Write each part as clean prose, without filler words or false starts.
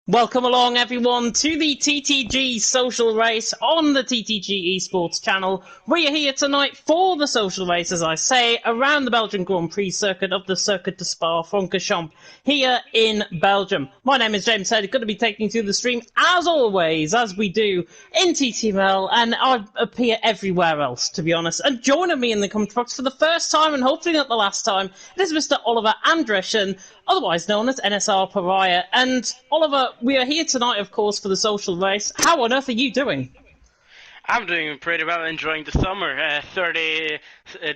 Welcome along, everyone, to the TTG Social Race on the TTG eSports channel. We are here tonight for the Social Race, as I say, around the Belgian Grand Prix circuit of the Circuit de Spa-Francorchamps here in Belgium. My name is James Head, going to be taking you through the stream, as always, as we do in TTML, and I appear everywhere else, to be honest. And joining me in the comment box for the first time, and hopefully not the last time, it is Mr. Oliver Andresen, otherwise known as NSR Pariah. And Oliver, we are here tonight, of course, for the Social Race. How on earth are you doing? I'm doing pretty well, enjoying the summer. 30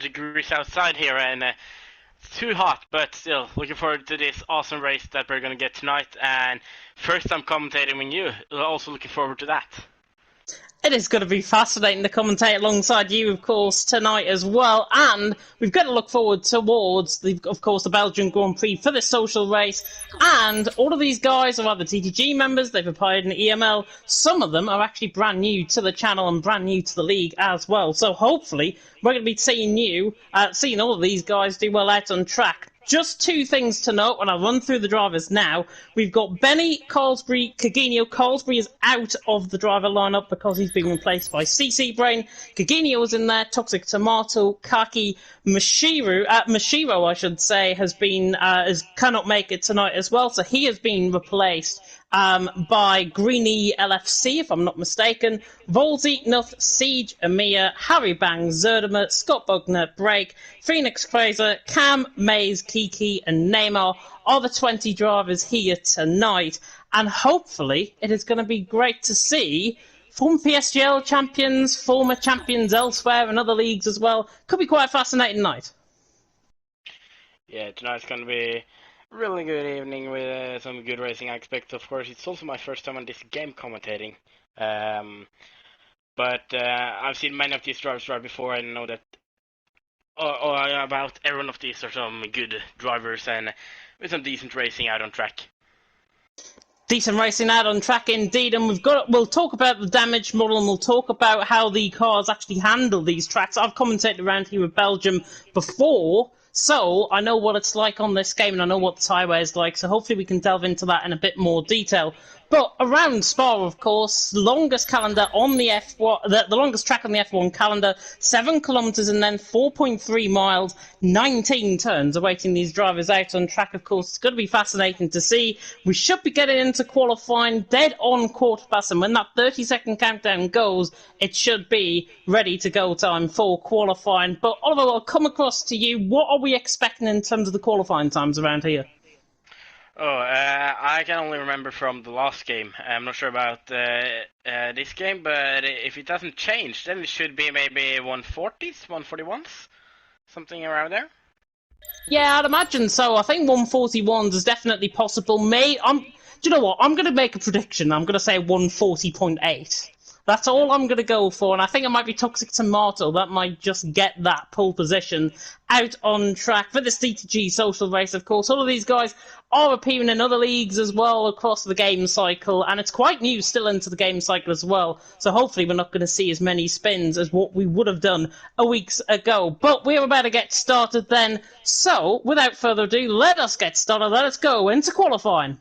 degrees outside here, and it's too hot, but still looking forward to this awesome race that we're going to get tonight. And first time commentating with you, also looking forward to that. It is going to be fascinating to commentate alongside you, of course, tonight as well. And we've got to look forward towards, of course, the Belgian Grand Prix for this Social Race. And all of these guys are either TTG members, they've applied in EML. Some of them are actually brand new to the channel and brand new to the league as well. So hopefully we're going to be seeing all of these guys do well out on track. Just two things to note, and I'll run through the drivers now. We've got Benny, Carlsbury, Caginio. Carlsbury is out of the driver lineup because he's been replaced by CC Brain. Caginio is in there. Toxic Tomato, Kaki, Mashiro, I should say, cannot make it tonight as well. So he has been replaced by Greeny LFC, if I'm not mistaken. Volzy, Nuff, Siege, Amia, Harry Bang, Zerdimer, Scott Bugner, Break, Phoenix Fraser, Cam, Maze, Kiki, and Neymar are the 20 drivers here tonight. And hopefully it is going to be great to see former PSGL champions, former champions elsewhere in other leagues as well. Could be quite a fascinating night. Yeah, tonight's going to be really good evening with some good racing. I expect, of course, it's also my first time on this game commentating. But I've seen many of these drivers drive before and know that about every one of these are some good drivers and with some decent racing out on track. Decent racing out on track indeed, and we'll talk about the damage model and we'll talk about how the cars actually handle these tracks. I've commentated around here with Belgium before, so I know what it's like on this game and I know what the highway is like, so hopefully we can delve into that in a bit more detail. But around Spa, of course, longest calendar on the F1, the longest track on the F1 calendar, 7 kilometres and then 4.3 miles, 19 turns, awaiting these drivers out on track. Of course, it's going to be fascinating to see. We should be getting into qualifying dead on quarter past, and when that 30-second countdown goes, it should be ready to go time for qualifying. But Oliver, I'll come across to you. What are we expecting in terms of the qualifying times around here? I can only remember from the last game. I'm not sure about this game, but if it doesn't change, then it should be maybe 140s, 141s, something around there. Yeah, I'd imagine so. I think 141s is definitely possible. Do you know what? I'm going to make a prediction. I'm going to say 140.8. That's all I'm going to go for, and I think it might be Toxic Tomato that might just get that pole position out on track for this TTG Social Race, of course. All of these guys are appearing in other leagues as well across the game cycle, and it's quite new still into the game cycle as well, so hopefully we're not going to see as many spins as what we would have done a weeks ago. But we're about to get started then, so without further ado, let us get started. Let us go into qualifying.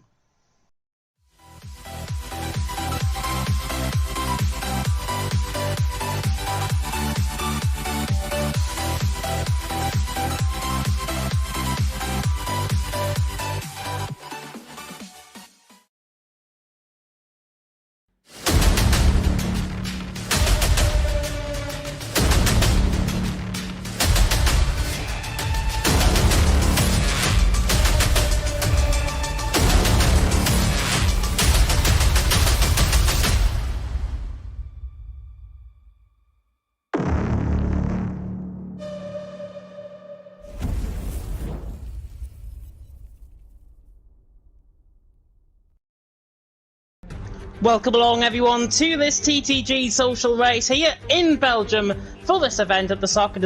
Welcome along, everyone, to this TTG Social Race here in Belgium for this event at the Circuit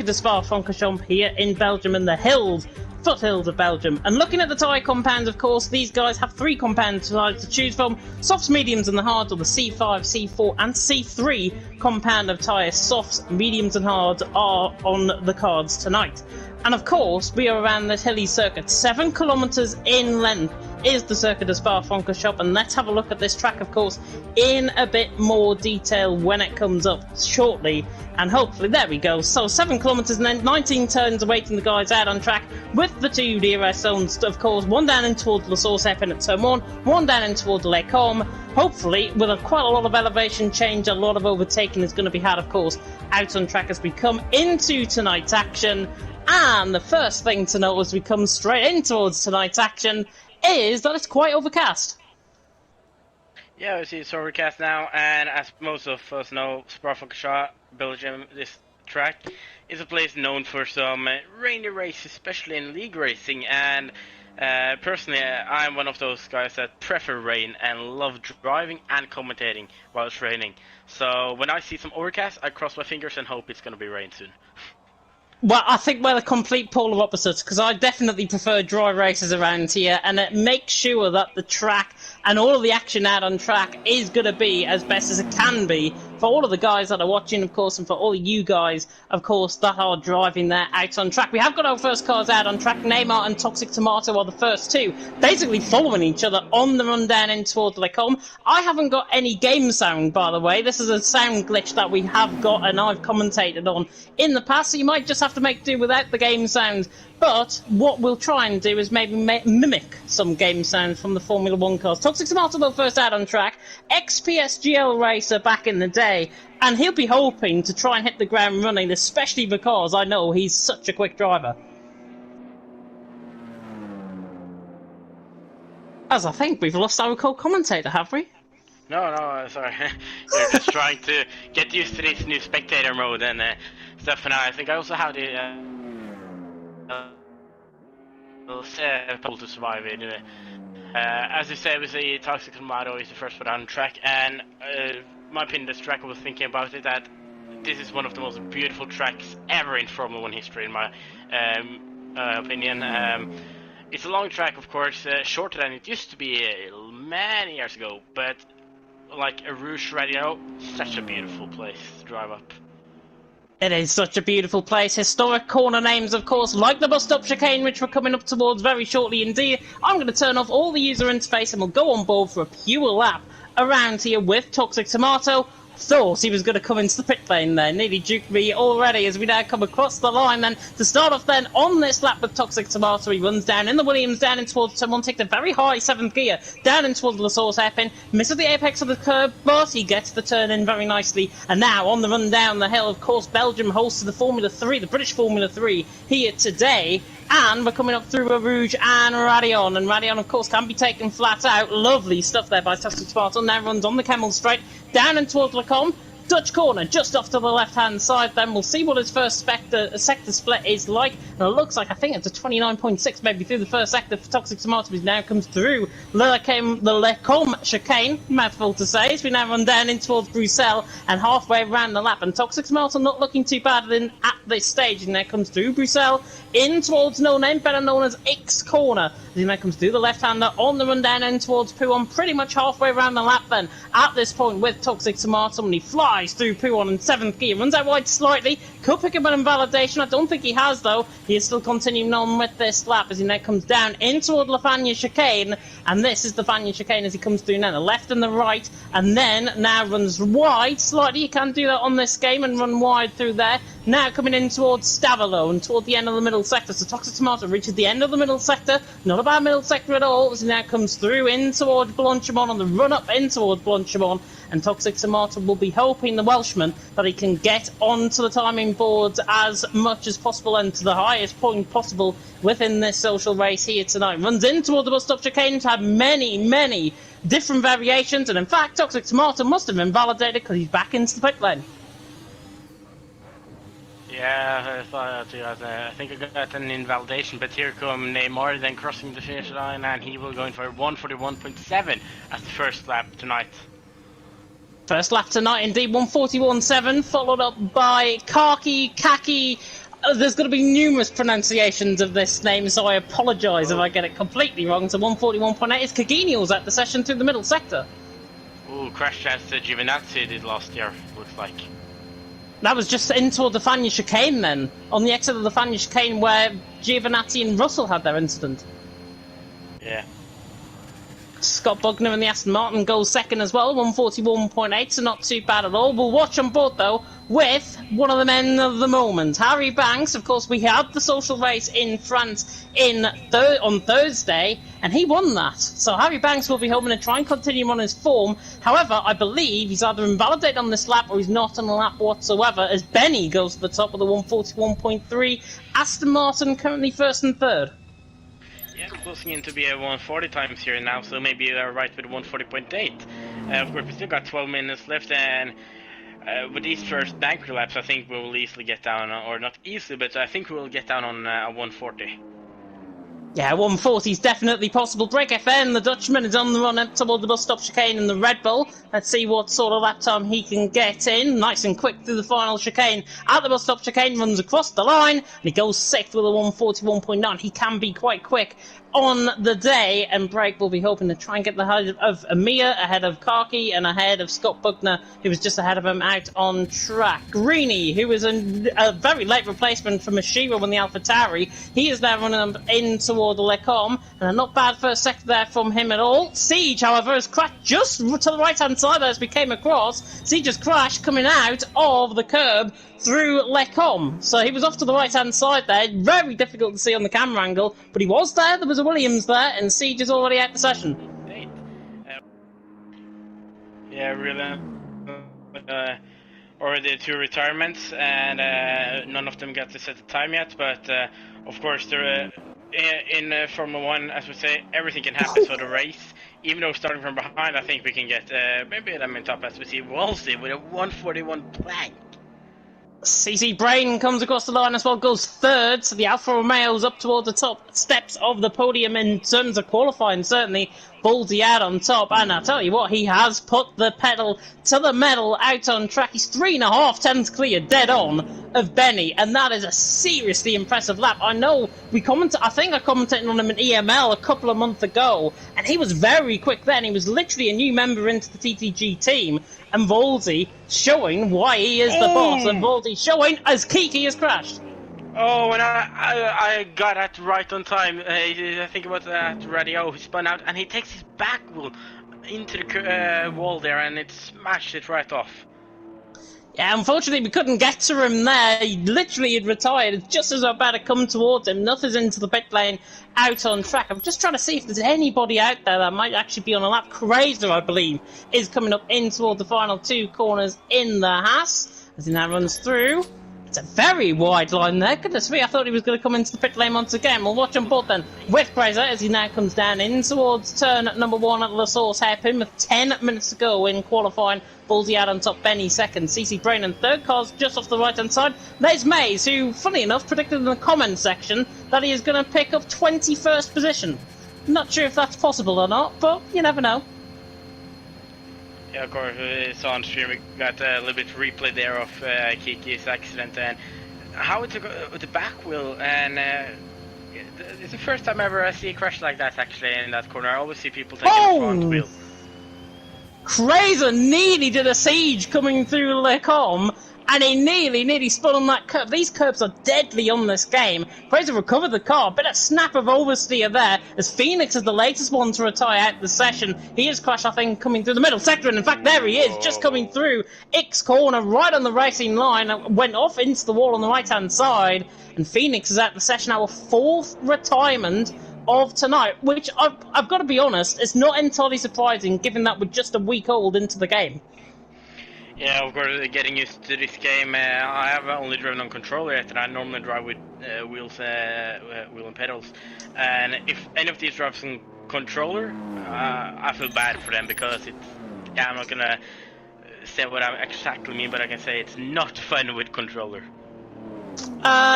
de Spa-Francorchamps here in Belgium in the foothills of Belgium. And looking at the tyre compounds, of course, these guys have 3 compound tyres to choose from: softs, mediums and the hards, or the C5, C4 and C3 compound of tyres. Softs, mediums and hards are on the cards tonight. And of course, we are around this hilly circuit, 7 kilometres in length, is the Circuit de Spa-Francorchamps, and let's have a look at this track, of course, in a bit more detail when it comes up shortly. And hopefully, there we go. So 7 kilometres and then 19 turns awaiting the guys out on track with the 2 DRS zones, of course, one down in towards La Source Epine at turn 1, one down in towards Les Combes. Hopefully, with quite a lot of elevation change, a lot of overtaking is going to be had, of course, out on track as we come into tonight's action. And the first thing to note as we come straight in towards tonight's action is that it's quite overcast. Yeah, we see it's overcast now, and as most of us know, Spa-Francorchamps, Belgium, this track is a place known for some rainy races, especially in league racing, and personally, I'm one of those guys that prefer rain and love driving and commentating while it's raining. So when I see some overcast, I cross my fingers and hope it's going to be rain soon. Well, I think we're the complete polar opposites, because I definitely prefer dry races around here, and it makes sure that the track and all of the action out on track is going to be as best as it can be for all of the guys that are watching, of course, and for all of you guys, of course, that are driving there out on track. We have got our first cars out on track. Neymar and Toxic Tomato are the first two, basically following each other on the run down in towards Les Combes. I haven't got any game sound, by the way. This is a sound glitch that we have got and I've commentated on in the past, so you might just have to make do without the game sound. But what we'll try and do is maybe mimic some game sound from the Formula 1 cars. Toxic Tomato, though, first out on track. XPSGL racer back in the day. And he'll be hoping to try and hit the ground running, especially because I know he's such a quick driver. As I think we've lost our co-commentator, have we? No, sorry. They're just trying to get used to this new spectator mode and stuff. And I think I also have the able to survive it. As you said, we see Toxic Tomato is the first one on track, and my opinion, this track, I was thinking about it, that this is one of the most beautiful tracks ever in Formula 1 history, in my opinion. It's a long track, of course, shorter than it used to be many years ago, but like a Rouge Radio, such a beautiful place to drive up. It is such a beautiful place. Historic corner names, of course, like the bus stop chicane, which we're coming up towards very shortly indeed. I'm going to turn off all the user interface and we'll go on board for a pure lap around here with Toxic Tomato. Thought he was going to come into the pit lane there. Nearly duped me already as we now come across the line then. To start off then on this lap with Toxic Tomato, he runs down in the Williams, down in towards turn 1, takes a very high 7th gear, down in towards La Source Epine, misses the apex of the curb, but he gets the turn in very nicely. And now on the run down the hill, of course, Belgium hosts the Formula 3, the British Formula 3 here today. And we're coming up through a Rouge and Radion. And Radion, of course, can be taken flat out. Lovely stuff there by Toxic Tomato. Now runs on the Camel Straight, down and towards Les Combes. Dutch corner just off to the left-hand side then. We'll see what his first sector split is like. And it looks like, I think it's a 29.6 maybe through the first sector for Toxic Tomato. He now comes through the Les Combes chicane, mouthful to say, as we now run down in towards Bruxelles and halfway around the lap. And Toxic Tomato not looking too bad at this stage. And now comes through Bruxelles in towards No Name, better known as X Corner. As he now comes through the left-hander on the run down in towards Pouon, pretty much halfway around the lap then. At this point with Toxic Tomato, and he flies through Pouon in 7th gear, runs out wide slightly, could pick up an invalidation. I don't think he has though. He is still continuing on with this lap as he now comes down in toward La Fagna chicane, and this is the Fagna chicane as he comes through now, the left and the right, and then now runs wide slightly. You can do that on this game and run wide through there. Now coming in towards Stavalo and toward the end of the middle sector, so Toxic Tomato reaches the end of the middle sector, not a bad middle sector at all, as he now comes through in towards Blanchimont on the run up in towards Blanchimont, and Toxic Tomato will be helping the Welshman that he can get onto the timing boards as much as possible and to the highest point possible within this social race here tonight. Runs in toward the bus stop chicane to have many different variations, and in fact Toxic Tomato must have been validated because he's back into the pit lane. Yeah, I think I got an invalidation, but here come Neymar then crossing the finish line, and he will go in for 141.7 as the first lap tonight. First lap tonight indeed, 141.7, followed up by Kaki. There's going to be numerous pronunciations of this name, so I apologise if I get it completely wrong. So 141.8 is Caginios at the session through the middle sector. Ooh, crash chance to Giovinazzi did last year, looks like. That was just in toward the Fagna chicane then, on the exit of the Fagna chicane where Giovinazzi and Russell had their incident. Yeah. Scott Bugner in the Aston Martin goes second as well, 141.8, so not too bad at all. We'll watch on board, though, with one of the men of the moment, Harry Banks. Of course, we had the social race in France on Thursday, and he won that. So Harry Banks will be hoping to try and continue on his form. However, I believe he's either invalidated on this lap or he's not on the lap whatsoever, as Benny goes to the top of the 141.3. Aston Martin currently first and third. Yeah, closing in to be a 140 times here now, so maybe they're right with 140.8. Of course, we still got 12 minutes left, and with these first bank laps, I think we will easily get down, or not easily, but I think we will get down on 140. Yeah, 140 is definitely possible. Break FN, the Dutchman, is on the run up toward the bus stop chicane in the Red Bull. Let's see what sort of lap time he can get in. Nice and quick through the final chicane. At the bus stop chicane, runs across the line, and he goes sixth with a 141.9. He can be quite quick on the day, and Break will be hoping to try and get the head of Amir, ahead of Karki, and ahead of Scott Bugner, who was just ahead of him out on track. Greeny, who was a very late replacement for Mashira when the AlphaTauri, he is now running in toward the Lecom, and a not bad first sector there from him at all. Siege, however, has crashed just to the right-hand side as we came across. Siege has crashed coming out of the curb through Lecom. So he was off to the right-hand side there. Very difficult to see on the camera angle, but he was there. There was a Williams there, and Siege is already out the session. Yeah, really. Already 2 retirements, and none of them got to set the time yet, but of course they're in Formula 1, as we say, everything can happen for the race. Even though starting from behind, I think we can get maybe them in top, as we see Wolsey with a 141 plank. CC Brain comes across the line as well, goes third, so the Alfa Romeo's up towards the top steps of the podium in terms of qualifying, certainly. Baldy out on top, and I'll tell you what, he has put the pedal to the metal out on track. He's 3.5 tenths clear, dead on, of Benny, and that is a seriously impressive lap. I know I think I commented on him in EML a couple of months ago, and he was very quick then. He was literally a new member into the TTG team, and Voldy showing why he is the boss, and Voldy showing as Kiki has crashed. Oh, and I got that right on time. I think about that radio. He spun out, and he takes his back wheel into the wall there, and it smashed it right off. Yeah, unfortunately, we couldn't get to him there. He literally had retired just as I was about to come towards him. Nothing's into the pit lane, out on track. I'm just trying to see if there's anybody out there that might actually be on a lap. Crazer, I believe, is coming up in toward the final 2 corners in the Haas, as he now runs through. It's a very wide line there. Goodness me, I thought he was going to come into the pit lane once again. We'll watch on board then with Fraser as he now comes down in towards turn number 1 at La Source hairpin with 10 minutes to go in qualifying. Baldy out on top, Benny second, CC Brain in third. Cars just off the right hand side. There's Mays, who, funny enough, predicted in the comment section that he is going to pick up 21st position. Not sure if that's possible or not, but you never know. Yeah, of course, it's on stream. We got a little bit replay there of Kiki's accident and how it took with the back wheel. And it's the first time ever I see a crash like that actually in that corner. I always see people taking the front wheel. Crazy nearly did a siege coming through Lecom, and he nearly spun on that curb. These curbs are deadly on this game. Fraser recovered the car, bit of snap of oversteer there, as Phoenix is the latest one to retire out the session. He has crashed, I think, coming through the middle sector, and in fact, there he is, just coming through X corner, right on the racing line, went off into the wall on the right-hand side, and Phoenix is out the session, our 4th retirement of tonight, which I've got to be honest, is not entirely surprising, given that we're just a week old into the game. Yeah, of course, getting used to this game. I have only driven on controller yet, and I normally drive with wheel and pedals. And if any of these drives on controller, I feel bad for them because I'm not gonna say what I exactly mean, but I can say it's not fun with controller.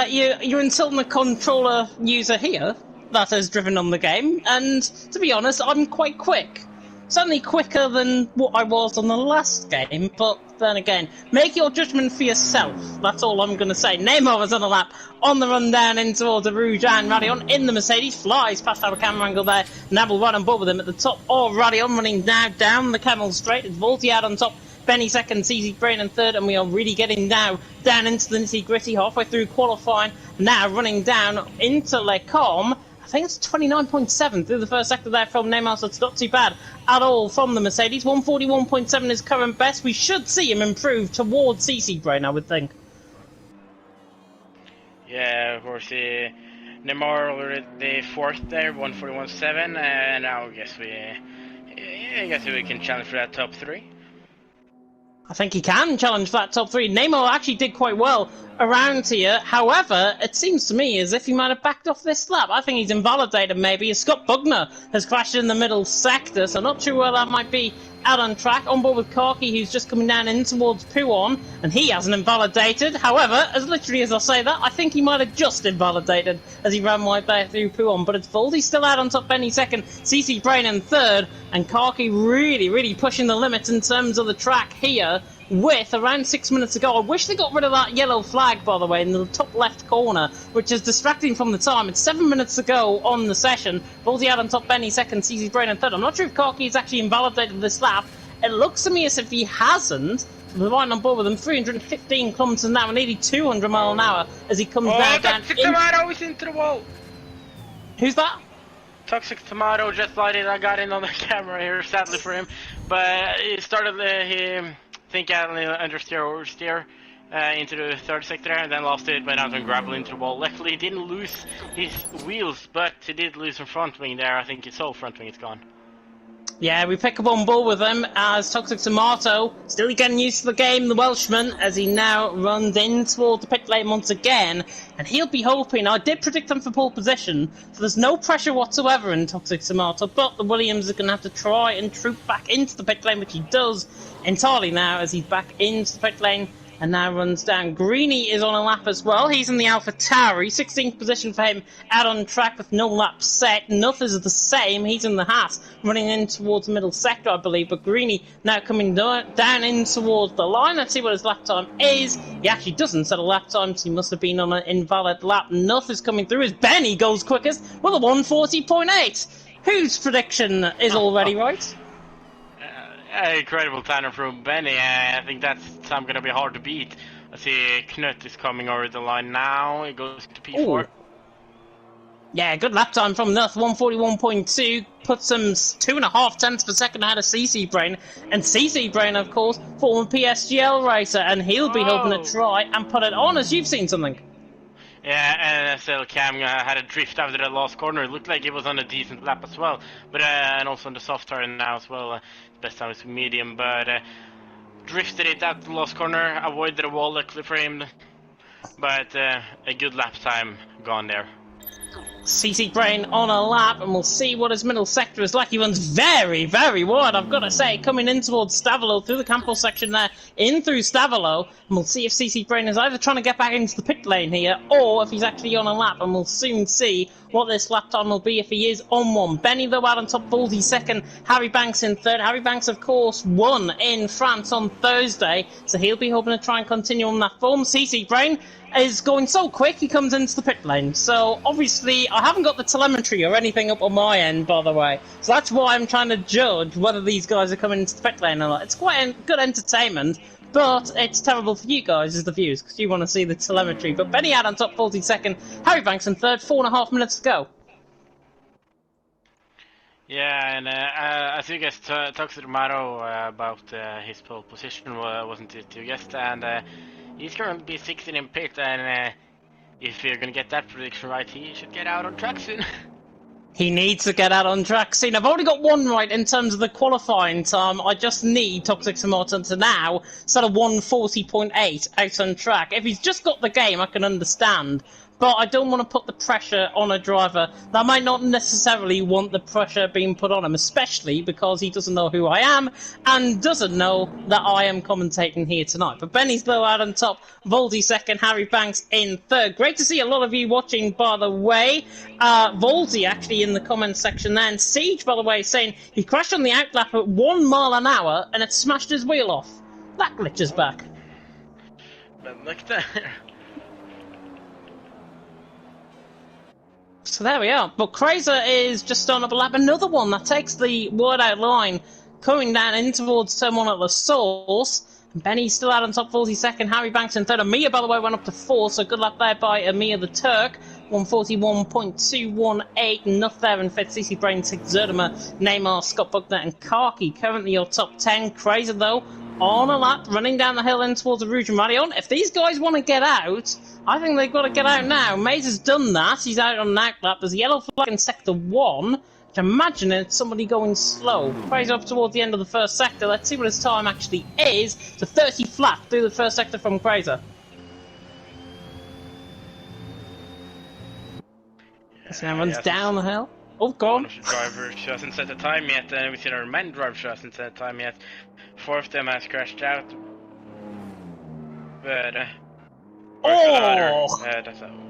You're insulting the controller user here that has driven on the game, and to be honest, I'm quite quick. Certainly quicker than what I was on the last game, but then again, make your judgment for yourself. That's all I'm going to say. Neymar was on a lap, on the run down in towards the Rouge and Radion in the Mercedes, flies past our camera angle there. Nabil right on board with him at the top of Radion, running now down the Camel Straight. It's Volty out on top, Benny second, CZ Brain in third, and we are really getting now down into the nitty-gritty halfway through qualifying. Now running down into Lecom. I think it's 29.7 through the first sector there from Neymar, so it's not too bad at all from the Mercedes. 141.7 is current best. We should see him improve towards CC Brain, I would think. Yeah, of course. Neymar already fourth there, 141.7, and now I guess we can challenge for that top 3. I think he can challenge that top 3. Neymar actually did quite well around here. However, it seems to me as if he might have backed off this lap. I think he's invalidated maybe. Scott Bugner has crashed in the middle sector, so not sure where that might be out on track. On board with Karki, who's just coming down in towards Puon, and he hasn't invalidated. However, as literally as I say that, I think he might have just invalidated as he ran right there through Puon. But it's Voldy still out on top, Benny second, CC Brain in third, and Karki really pushing the limits in terms of the track here. With around 6 minutes ago, I wish they got rid of that yellow flag, by the way, in the top left corner, which is distracting from the time. It's 7 minutes to go on the session. Voldy out on top, Benny second, CC Brain in third. I'm not sure if Karki has actually invalidated this lap. It looks to me as if he hasn't. We're right on board with him. 315 kilometers an hour, nearly 200 mile an hour as he comes down. Toxic Tomato is into the wall. Who's that? Toxic Tomato just lighted. I got in on the camera here, sadly for him, but he started I think I understeer or oversteer into the third sector and then lost it, went out and gravel into the wall. Luckily he didn't lose his wheels, but he did lose some front wing there. I think his whole front wing is gone. Yeah, we pick up on board with him as Toxic Tomato, still getting used to the game, the Welshman, as he now runs in toward the pit lane once again. And he'll be hoping, I did predict him for pole position, so there's no pressure whatsoever in Toxic Tomato, but the Williams are going to have to try and troop back into the pit lane, which he does entirely now as he's back into the pit lane. And now runs down. Greeny is on a lap as well. He's in the Alpha Tauri. 16th position for him out on track with no lap set. Nuthers are the same. He's in the Haas, running in towards the middle sector, I believe. But Greeny now coming down in towards the line. Let's see what his lap time is. He actually doesn't set a lap time, so he must have been on an invalid lap. Nuthers coming through as Benny goes quickest with a 140.8. Whose prediction is already right? Incredible time from Benny. I think that's time going to be hard to beat. I see Knut is coming over the line now. He goes to P4. Ooh. Yeah, good lap time from Nuth. 141.2 puts him 2.5 tenths per second ahead of CC Brain. And CC Brain, of course, former PSGL racer, and he'll be hoping to try and put it on, as you've seen something. Yeah, and still Cam had a drift after that last corner. It looked like he was on a decent lap as well, but and also on the soft turn now as well. Best time is medium, but drifted it at the last corner, avoided the wall luckily for him, but a good lap time gone there. CC Brain on a lap, and we'll see what his middle sector is like. He runs very wide, I've got to say, coming in towards Stavolo through the Campbell section there, in through Stavolo, and we'll see if CC Brain is either trying to get back into the pit lane here, or if he's actually on a lap, and we'll soon see what this lap time will be if he is on one. Benny, though, out on top, Baldy second, Harry Banks in third. Harry Banks, of course, won in France on Thursday, so he'll be hoping to try and continue on that form. CC Brain is going so quick, he comes into the pit lane. So, obviously, I haven't got the telemetry or anything up on my end, by the way. So that's why I'm trying to judge whether these guys are coming into the pit lane or not. It's quite good entertainment, but it's terrible for you guys as the viewers, because you want to see the telemetry. But Benny out on top, 42nd, Harry Banks in third, 4.5 minutes to go. Yeah, and I think I talked to Romero about his pole position, wasn't it, you guessed, and he's going to be 16 in pit, and if you're going to get that prediction right, he should get out on track soon. He needs to get out on track soon. I've already got one right in terms of the qualifying time. I just need Toxic Tomato to now set a 140.8 out on track. If he's just got the game, I can understand. But I don't want to put the pressure on a driver that might not necessarily want the pressure being put on him, especially because he doesn't know who I am and doesn't know that I am commentating here tonight. But Benny's low out on top, Voldy second, Harry Banks in third. Great to see a lot of you watching, by the way. Voldy actually in the comments section there, and Siege, by the way, saying he crashed on the outlap at 1 mile an hour and it smashed his wheel off. That glitches back. But look there. So there we are. But Kraser is just starting up a lap. Another one that takes the wide out line, coming down in towards turn 1 at the source. And Benny's still out on top, 42nd. Harry Banks in third. Amir, by the way, went up to 4th, so good lap there by Amir the Turk. 141.218, enough there in fifth. CC Brain, sixth. Zerdimer, Neymar, Scott Buckner, and Karki currently your top 10. Crazy though, on a lap, running down the hill in towards the Rouge and Radion. If these guys want to get out, I think they've got to get out now. Maze has done that. He's out on an out lap. There's a yellow flag in sector 1. Which I imagine it's somebody going slow. Crazy up towards the end of the first sector. Let's see what his time actually is. So 30 flat through the first sector from Crazy. So now runs down the hill. Oh, gone. One of the drivers hasn't set the time yet, and we see our main driver hasn't set the time yet. Four of them has crashed out. But, that's a...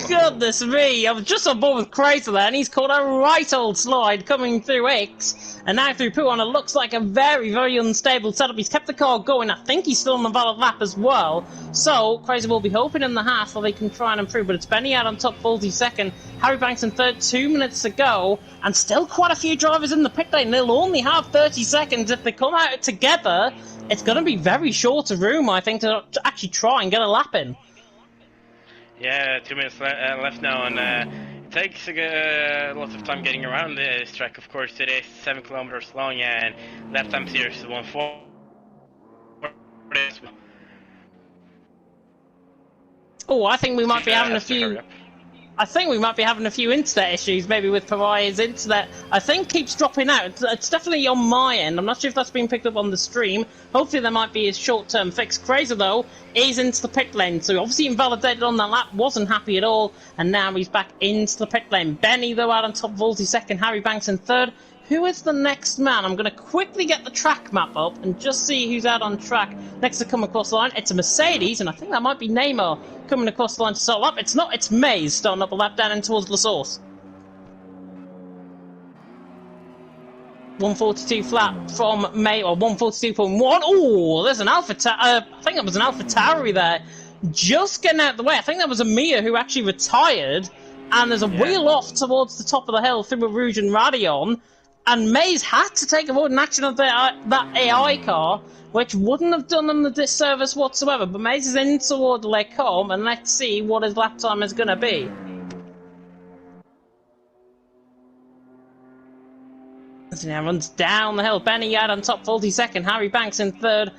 Goodness me, I was just on board with Crazy there, and he's caught a right old slide coming through X, and now through Poo on. It looks like a very, very unstable setup. He's kept the car going. I think he's still on the valid lap as well. So, Crazy will be hoping in the half that they can try and improve, but it's Benny out on top, Volty second, Harry Banks in third, 2 minutes to go, and still quite a few drivers in the pit lane. They'll only have 30 seconds. If they come out together, it's going to be very short of room, I think, to actually try and get a lap in. Yeah, 2 minutes left now, and it takes a lot of time getting around this track. Of course, it is 7 kilometers long, and lap time here is 1:4. Oh, I think we might be having a few. I think we might be having a few internet issues, maybe with Pariah's internet. I think keeps dropping out. It's definitely on my end. I'm not sure if that's been picked up on the stream. Hopefully there might be a short-term fix. Crazy, though, is into the pit lane. So obviously invalidated on that lap, wasn't happy at all, and now he's back into the pit lane. Benny, though, out on top, Volty second, Harry Banks in third. Who is the next man? I'm going to quickly get the track map up and just see who's out on track next to come across the line. It's a Mercedes, and I think that might be Neymar coming across the line to start up. It's not, it's Maze starting up a lap down in towards La Source. 142 flat from May, or 142.1. Oh, there's an Alpha I think it was an Alpha Tauri there. Just getting out of the way. I think that was a Mia who actually retired, and there's a wheel off towards the top of the hill through a Rouge and Radion. And Maze had to take avoiding action of that AI car, which wouldn't have done them the disservice whatsoever. But Maze is in toward Lecombe, and let's see what his lap time is going to be. As he now runs down the hill. Benny out on top, Volty second, Harry Banks in third.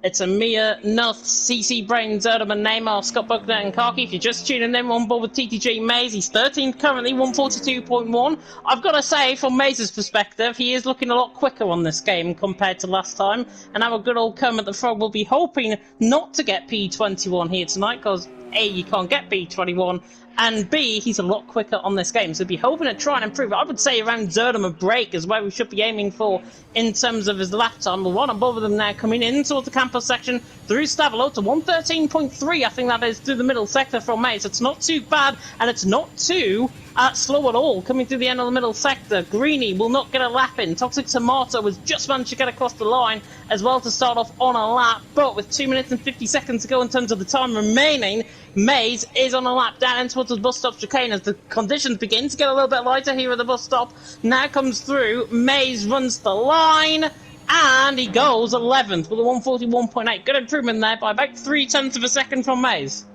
It's Amir, Nuth, CC Brain, Zerderman, Neymar, Scott Buckner, and Karki. If you're just tuning in, on board with TTG Maze. He's 13th currently, 142.1. I've got to say, from Maze's perspective, he is looking a lot quicker on this game compared to last time. And our good old Kermit the Frog will be hoping not to get P21 here tonight, because A, you can't get P21, and B, he's a lot quicker on this game, so be hoping to try and improve it. I would say around Zerderman break is where we should be aiming for in terms of his lap time. We're one above them now, coming in towards the campus section through Stavelo to 113.3, I think that is, through the middle sector from Maze. It's not too bad, and it's not too slow at all, coming through the end of the middle sector. Greeny will not get a lap in. Toxic Tomato has just managed to get across the line as well to start off on a lap, but with 2 minutes and 50 seconds to go in terms of the time remaining, Maze is on a lap down in towards the bus stop chicane as the conditions begin to get a little bit lighter here at the bus stop. Now comes through, Maze runs the line, and he goes 11th with a 141.8. Good improvement there by about 0.3 of a second from Maze.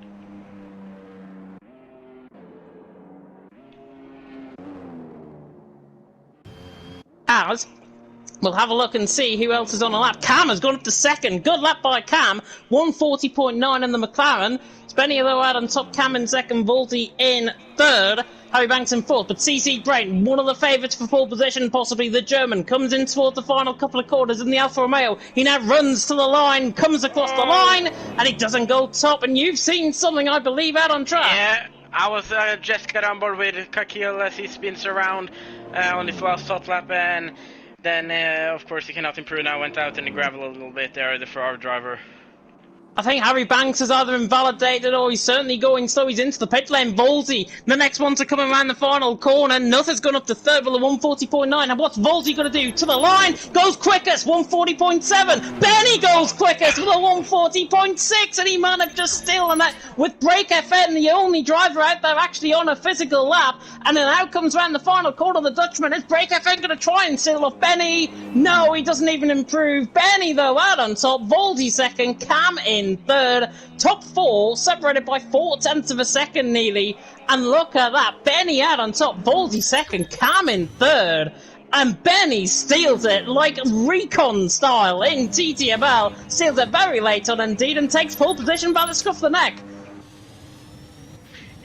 As we'll have a look and see who else is on a lap. Cam has gone up to second. Good lap by Cam. 140.9 in the McLaren. Spenny though out on top. Cam in second. Volty in third. Harry Banks in fourth. But CC Brain, one of the favourites for pole position, possibly the German, comes in towards the final couple of quarters in the Alfa Romeo. He now runs to the line, comes across the line, and he doesn't go top. And you've seen something, I believe, out on track. Yeah, I was just got on board with Kakil as he spins around on his last hot lap, and then of course he cannot improve now. Went out in the gravel a little bit there, the Ferrari driver. I think Harry Banks is either invalidated or he's certainly going slow. He's into the pit lane. Volty, the next ones are coming around the final corner. Nothing's gone up to third with a 140.9. And what's Volty going to do? To the line, goes quickest, 140.7. Benny goes quickest with a 140.6. And he might have just stolen that with Break FN, the only driver out there actually on a physical lap. And then out comes around the final corner, the Dutchman. Is Break FN going to try and steal off Benny? No, he doesn't even improve. Benny, though, out on top. Volty second. Cam in in third. Top four separated by 0.4 of a second nearly. And look at that, Benny out on top, Baldy second, Cam in third. And Benny steals it like recon style in TTML. Steals it very late on indeed and takes pole position by the scruff of the neck.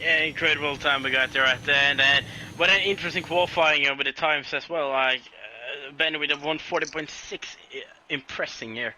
Yeah, incredible time we got there at the end, and what an interesting qualifying over the times as well. Like Benny with a 140.6, impressing here.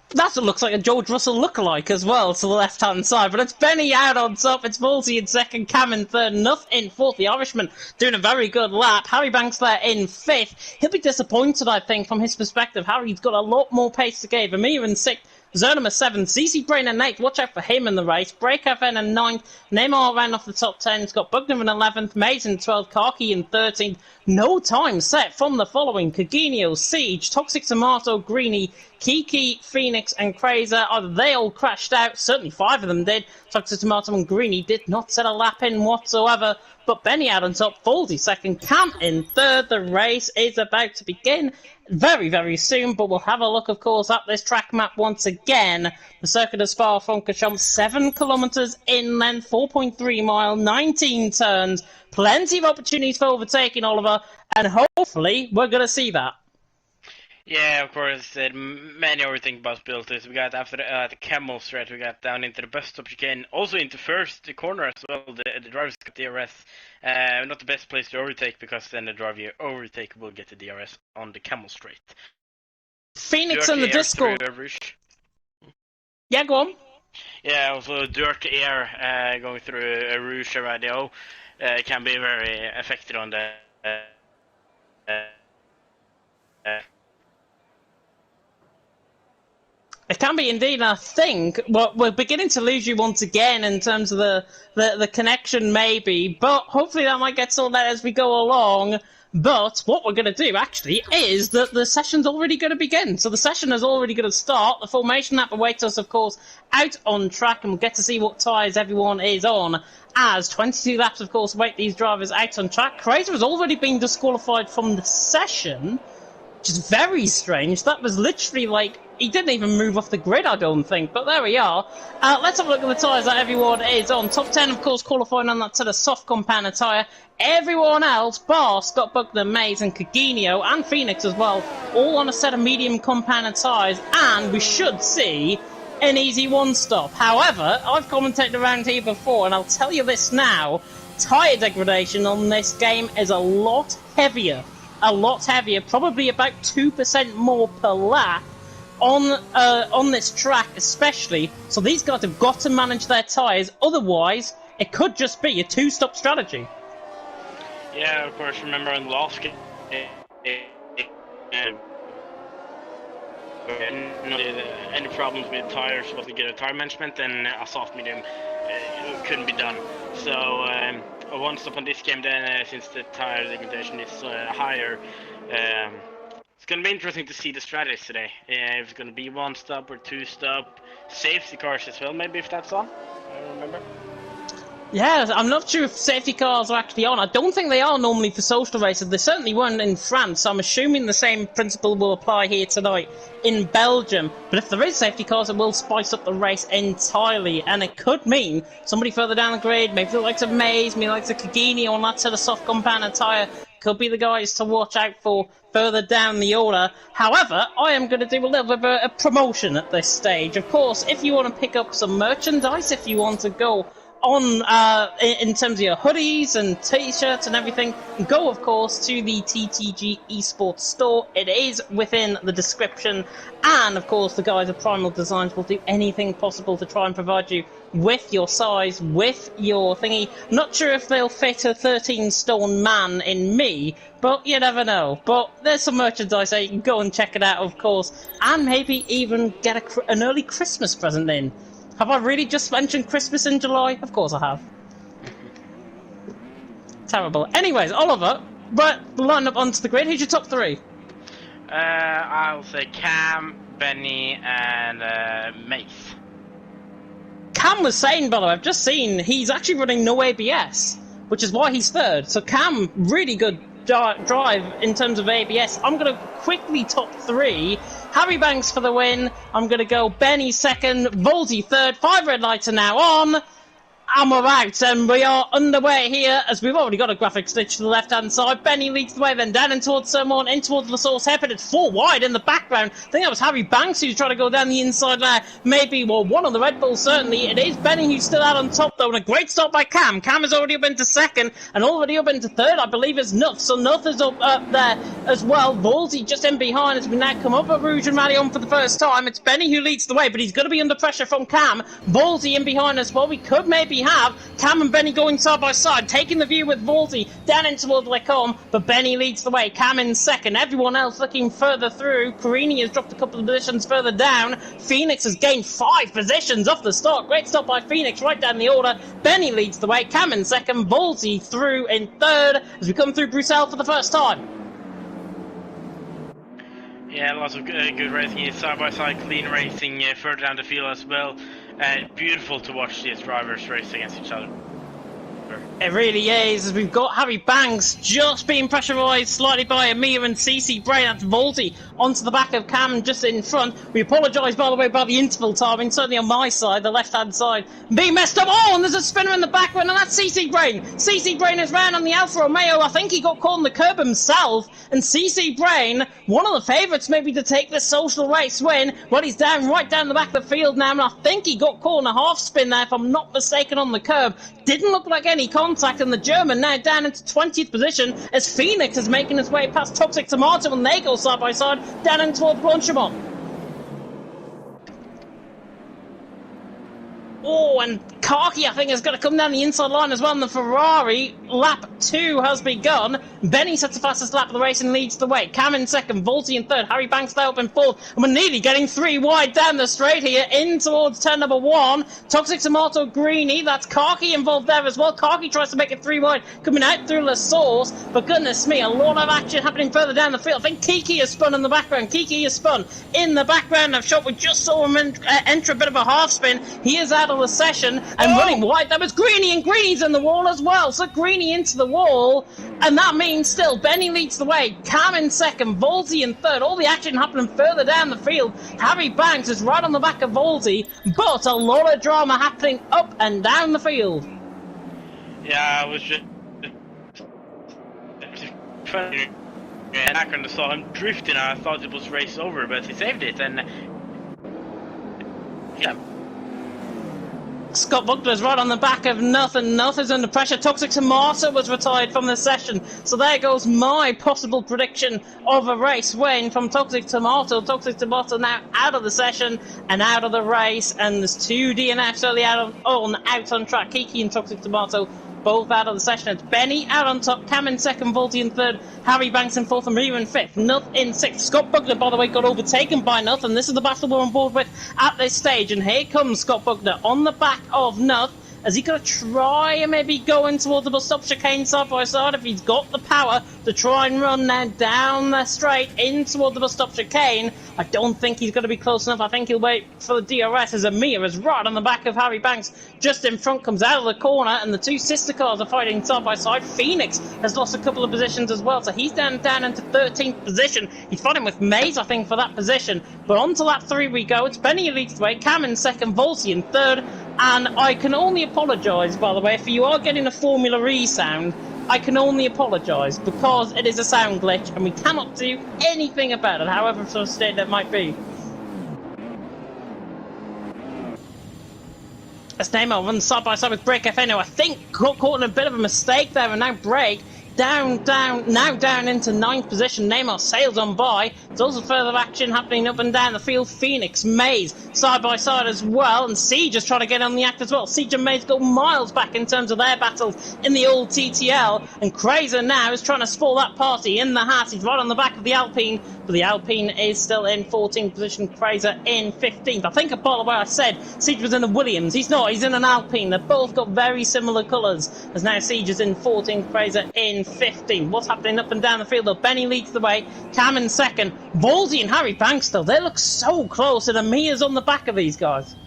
That's what looks like a George Russell lookalike as well to the left-hand side. But it's Benny out on top. It's Wolsey in second, Cam in third, Nuff in fourth. The Irishman doing a very good lap. Harry Banks there in fifth. He'll be disappointed, I think, from his perspective. Harry's got a lot more pace to give. Amir in sixth. Zernema 7th, CC Brain in 8th, watch out for him in the race. Break FN in 9th, Neymar ran off the top 10, he's got Bugner in 11th, Mays in 12th, Karki in 13th. No time set from the following: Coginio, Siege, Toxic Tomato, Greeny, Kiki, Phoenix and Crazer. Either they all crashed out, certainly 5 of them did. Toxic Tomato and Greeny did not set a lap in whatsoever. But Benny out on top, Baldy second, Cam in third. The race is about to begin very, very soon, but we'll have a look, of course, at this track map once again. The Circuit of Spa-Francorchamps, 7 kilometres in length, 4.3 mile, 19 turns, plenty of opportunities for overtaking, Oliver, and hopefully we're going to see that. Yeah, of course, many overthinking possibilities. We got after the camel stretch, we got down into the bus stop chicane, also into first corner as well. The drivers got DRS. Not the best place to overtake, because then the driver you overtake will get the DRS on the camel straight. Phoenix in the Discord. Yeah, go on. Yeah, also dirt air going through a Rouge radio can be very affected on the It can be indeed. I think we're beginning to lose you once again in terms of the connection, maybe. But hopefully that might get sorted out as we go along. But what we're going to do, actually, is that the session's already going to begin. So the session is already going to start. The formation lap awaits us, of course, out on track. And we'll get to see what tyres everyone is on. As 22 laps, of course, await these drivers out on track. Crazer has already been disqualified from the session, which is very strange. That was literally like, he didn't even move off the grid, I don't think. But there we are. Let's have a look at the tyres that everyone is on. Top 10, of course, qualifying on that set of soft compound tyre. Everyone else, bar Scott Buckner, Mays and Coginio and Phoenix as well, all on a set of medium compound tyres. And we should see an easy one-stop. However, I've commentated around here before, and I'll tell you this now. Tyre degradation on this game is a lot heavier. Probably about 2% more per lap on this track especially. So these guys have got to manage their tyres, otherwise it could just be a two-stop strategy. Yeah, of course, remember in the last game, any problems with tires was to get a tire management, and a soft medium couldn't be done. So a one stop on this game then, since the tire degradation is higher, it's going to be interesting to see the strategies today. If it's going to be one stop or two stop, safety cars as well, maybe, if that's on. I don't remember. Yeah, I'm not sure if safety cars are actually on. I don't think they are normally for social races. They certainly weren't in France, so I'm assuming the same principle will apply here tonight in Belgium. But if there is safety cars, it will spice up the race entirely, and it could mean somebody further down the grid, maybe the likes of Mays, maybe the likes of Coginio on that sort of soft compound tyre, could be the guys to watch out for further down the order. However, I am going to do a little bit of a promotion at this stage. Of course, if you want to pick up some merchandise, if you want to go on in terms of your hoodies and t-shirts and everything, go of course to the TTG eSports store. It is within the description, and of course the guys at Primal Designs will do anything possible to try and provide you with your size, with your thingy. Not sure if they'll fit a 13-stone man in me, but you never know. But there's some merchandise there, you can go and check it out of course, and maybe even get an early Christmas present in. Have I really just mentioned Christmas in July? Of course I have. Terrible. Anyways, Oliver, right, line up onto the grid. Who's your top three? I'll say Cam, Benny, and Mace. Cam was saying, by the way, I've just seen, he's actually running no ABS, which is why he's third. So Cam, really good drive in terms of ABS. I'm going to quickly top 3. Harry Banks for the win. I'm going to go Benny second, Volty third. 5 red lights are now on. And we're out, and we are underway here, as we've already got a graphic stitch to the left-hand side. Benny leads the way, then down in towards someone, in towards the source hairpin. It's 4 wide in the background. I think that was Harry Banks who's trying to go down the inside there. Maybe, well, one of the Red Bulls, certainly. It is Benny who's still out on top, though, and a great stop by Cam. Cam is already up into second, and already up into third, I believe, is Nuff. So Nuff is up there as well. Volty just in behind as we now come up at Rouge and Rallion for the first time. It's Benny who leads the way, but he's going to be under pressure from Cam. Volty in behind as well. We could maybe have Cam and Benny going side by side, taking the view with Volty down in towards Lecombe, but Benny leads the way. Cam in second. Everyone else looking further through. Carini has dropped a couple of positions further down. Phoenix has gained 5 positions off the start. Great stop by Phoenix right down the order. Benny leads the way. Cam in second. Volty through in third as we come through Bruxelles for the first time. Yeah, lots of good racing, side-by-side clean racing further down the field as well. Beautiful to watch these drivers race against each other. It really is, as we've got Harry Banks just being pressurised slightly by Amir and CC Bray. That's Volty onto the back of Cam just in front. We apologise, by the way, about the interval timing, certainly on my side, the left-hand side, being messed up. Oh, and there's a spinner in the background, and that's CC Brain. CC Brain is round on the Alfa Romeo. I think he got caught on the curb himself, and CC Brain, one of the favourites maybe to take this social race win. Well, he's down right down the back of the field now, and I think he got caught on a half spin there, if I'm not mistaken, on the curb. Didn't look like any contact, and the German now down into 20th position as Phoenix is making his way past Toxic Tomato, and they go side by side down in towards Blanchimont. Oh, and Karki, I think, is going to come down the inside line as well in the Ferrari. Lap 2 has begun. Benny sets the fastest lap of the race and leads the way. Cam in second, Volty in third, Harry Banks there up in fourth. And we're nearly getting 3 wide down the straight here in towards turn number 1. Toxic Tomato Greeny, that's Karki involved there as well. Karki tries to make it 3 wide, coming out through La Source. But goodness me, a lot of action happening further down the field. I think Kiki has spun in the background. Kiki has spun in the background of shot. We just saw him enter a bit of a half spin. He is out of the session and running wide. That was Greeny, and Greeny's in the wall as well. So Greeny into the wall, and that means still Benny leads the way. Cam in second, Volty in third. All the action happening further down the field. Harry Banks is right on the back of Volty, but a lot of drama happening up and down the field. Yeah, I was just funny. And back when I saw him drifting, I thought it was race over, but he saved it, and yeah. Scott Buckler's right on the back of Nuth, and Nuth is under pressure. Toxic Tomato was retired from the session. So there goes my possible prediction of a race win from Toxic Tomato. Toxic Tomato now out of the session and out of the race. And there's 2 DNFs early out on track. Kiki and Toxic Tomato both out of the session. It's Benny out on top, Cam in second, Volty in third, Harry Banks in fourth, and Maria in fifth. Nuth in sixth. Scott Buckner, by the way, got overtaken by Nuth, and this is the battle we're on board with at this stage. And here comes Scott Buckner on the back of Nuth. Is he going to try and maybe go in towards the bus stop chicane side by side? If he's got the power to try and run now down the straight in toward the bus stop chicane, I don't think he's going to be close enough. I think he'll wait for the DRS as Amir is right on the back of Harry Banks. Just in front, comes out of the corner, and the 2 sister cars are fighting side by side. Phoenix has lost a couple of positions as well, so he's down into 13th position. He's fighting with Maze, I think, for that position. But on to lap 3 we go. It's Benny who leads the way, Cam in second, Volty in third. And I can only apologise, by the way, if you are getting a Formula E sound, I can only apologise because it is a sound glitch and we cannot do anything about it, however frustrating it might be. As Neymar runs side by side with Break FNO, I think caught in a bit of a mistake there, and now Break now down into 9th position. Neymar sails on by. There's also further action happening up and down the field. Phoenix, Maze, side by side as well, and Siege is trying to get on the act as well. Siege and Maze go miles back in terms of their battles in the old TTL, and Krazer now is trying to spoil that party in the hat. He's right on the back of the Alpine, but the Alpine is still in 14th position, Krazer in 15th. I think, by the way, I said Siege was in the Williams. He's not, he's in an Alpine. They've both got very similar colours, as now Siege is in 14th, Krazer in 15th. What's happening up and down the field though? Benny leads the way, Cam in second, Volty and Harry Banks still. They look so close, and Amir's on the back of these guys.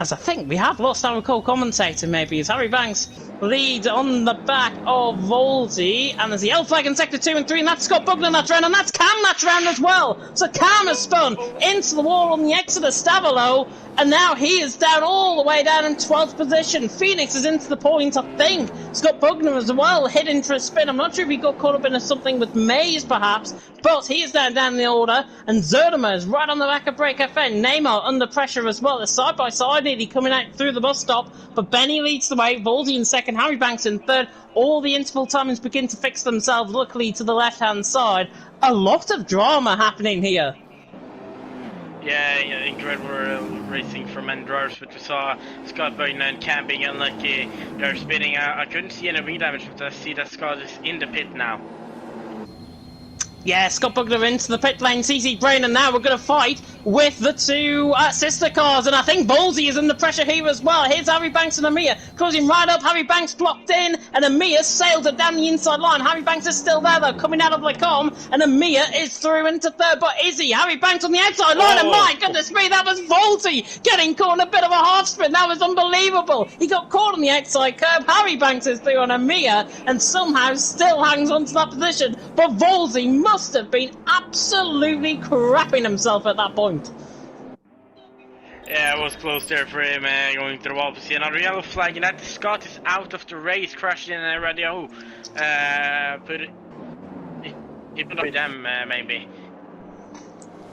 as I think we have lost our co-commentator maybe, as Harry Banks leads on the back of Voldy, and there's the L flag in sector 2 and 3, and that's Scott Bugner that's round, and that's Cam that's round as well. So Cam has spun into the wall on the exit of Stavolo, and now he is down all the way down in 12th position. Phoenix is into the point, I think. Scott Bugner as well, hit for a spin. I'm not sure if he got caught up in something with Mays perhaps, but he is down in the order, and Zerdimer is right on the back of Break FN. Neymar under pressure as well. They're side by side, nearly coming out through the bus stop, but Benny leads the way, Voldy in second, Harry Banks in third. All the interval timings begin to fix themselves, luckily to the left-hand side. A lot of drama happening here. Yeah, incredible racing for men drivers, but we saw Scott Bugner and Cam being unlucky. They're spinning out. I couldn't see any redamage, but I see that Scott is in the pit now. Yeah, Scott Bugner into the pit lane, CC Brain, and now we're going to fight with the two sister cars, and I think Voldy is under pressure here as well. Here's Harry Banks and Amir, closing right up. Harry Banks blocked in, and Amir sailed it down the inside line. Harry Banks is still there, though, coming out of Lecom, and Amir is through into third, but is he? Harry Banks on the outside line, and my goodness me, that was Voldy getting caught in a bit of a half spin. That was unbelievable. He got caught on the outside curb. Harry Banks is through on Amir, and somehow still hangs on to that position, but Voldy must have been absolutely crapping himself at that point. Yeah, it was close there for him, going to the wall. See another yellow flag, and that Scott is out of the race, crashed in a radio. But it put them maybe.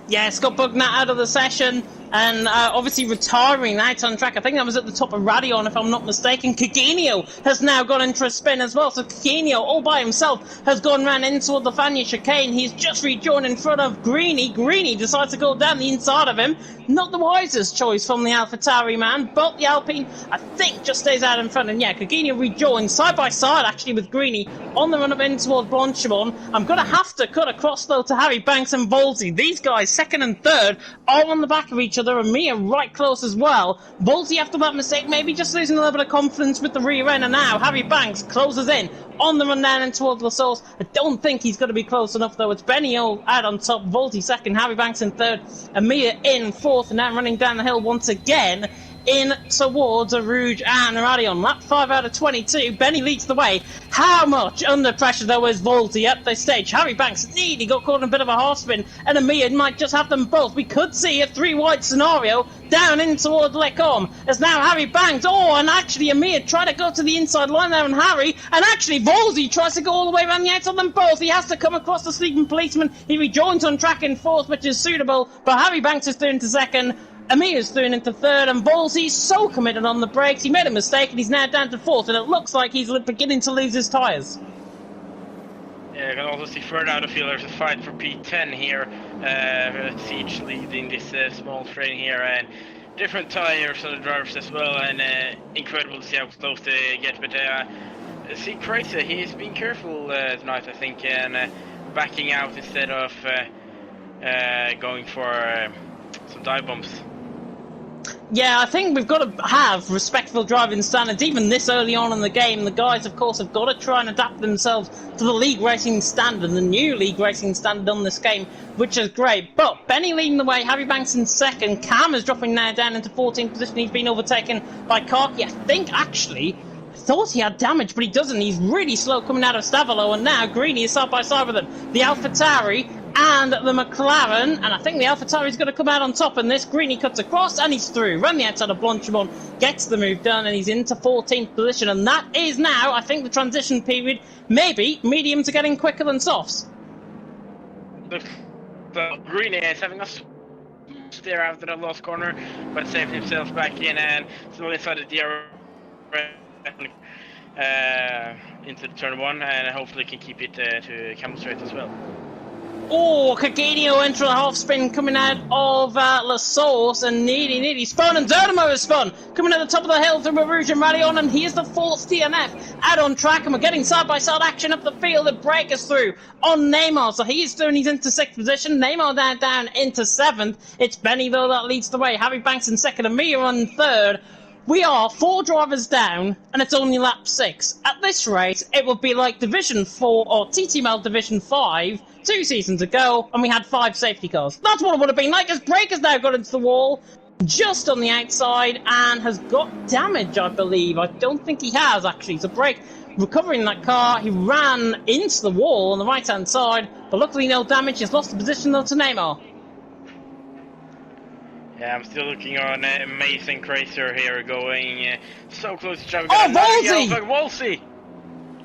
Yeah, Scott Bugner out of the session, and obviously retiring out on track. I think that was at the top of Radion, if I'm not mistaken. Cagenio has now gone into a spin as well, so Cagenio, all by himself, has gone round in toward the Fania chicane. He's just rejoined in front of Greeny. Greeny decides to go down the inside of him. Not the wisest choice from the AlphaTauri man, but the Alpine, I think, just stays out in front. And yeah, Cagenio rejoins side by side, actually, with Greeny on the run up in toward Blanchimont. I'm going to have to cut across, though, to Harry Banks and Voldy. These guys, second and third, all on the back of each other, and Mia right close as well. Voldy, after that mistake, maybe just losing a little bit of confidence with the rear end, and now Harry Banks closes in on the run down and towards La Source. I don't think he's going to be close enough, though. It's Benny out on top, Voldy second, Harry Banks in third, and Mia in fourth, and now running down the hill once again in towards Rouge and Radion. Lap 5 out of 22. Benny leads the way. How much under pressure though is Voldy at this stage? Harry Banks nearly got caught in a bit of a half spin, and Amir might just have them both. We could see a 3-wide scenario down in towards Lecom. As now Harry Banks, and actually Amir tried to go to the inside line there, and Harry, and actually Voldy tries to go all the way around the outside of them both. He has to come across the sleeping policeman. He rejoins on track in fourth, which is suitable, but Harry Banks is through into second. Amir's through into third, and Voldy's so committed on the brakes. He made a mistake, and he's now down to fourth, and it looks like he's beginning to lose his tyres. Yeah, you can also see further out of the field there's a fight for P10 here. Siege leading this small train here, and different tyres on the drivers as well, and incredible to see how close they get. But see Crazy, he's been careful tonight, I think, and backing out instead of going for some dive bumps. Yeah, I think we've got to have respectful driving standards, even this early on in the game. The guys, of course, have got to try and adapt themselves to the league racing standard, the new league racing standard on this game, which is great. But Benny leading the way, Harry Banks in second, Cam is dropping now down into 14th position. He's been overtaken by Karki. I think, actually, I thought he had damage, but he doesn't. He's really slow coming out of Stavolo, and now Greeny is side by side with him. The AlphaTauri and the McLaren, and I think the AlphaTauri is going to come out on top, and this Greeny cuts across, and he's through. Run the outside of Blanchimont, gets the move done, and he's into 14th position, and that is now, I think, the transition period, maybe medium to getting quicker than softs. The Greeny is having a steer after the last corner, but saved himself back in, and still inside the DR into turn 1, and hopefully can keep it to Camel Straight as well. Cagenio into a half spin coming out of La Source, and nearly spun, and Zerdimer is spun coming at the top of the hill through Rouge and Radion, and here's the fourth TNF out on track, and we're getting side by side action up the field. The break is through on Neymar, so he's into 6th position. Neymar down into 7th. It's Benny though that leads the way. Harry Banks in second, Amir on third. We are 4 drivers down, and it's only lap 6. At this rate, it would be like Division 4 or TTML Division 5 2 seasons ago, and we had 5 safety cars. That's what it would have been like, as Breaker's now got into the wall. just on the outside and has got damage, I believe. I don't think he has, actually. So Break recovering that car. He ran into the wall on the right-hand side, but luckily no damage. He's lost the position, though, to Neymar. Yeah, I'm still looking on Amazing Crazer here, going so close to each other. Oh, Wolsey!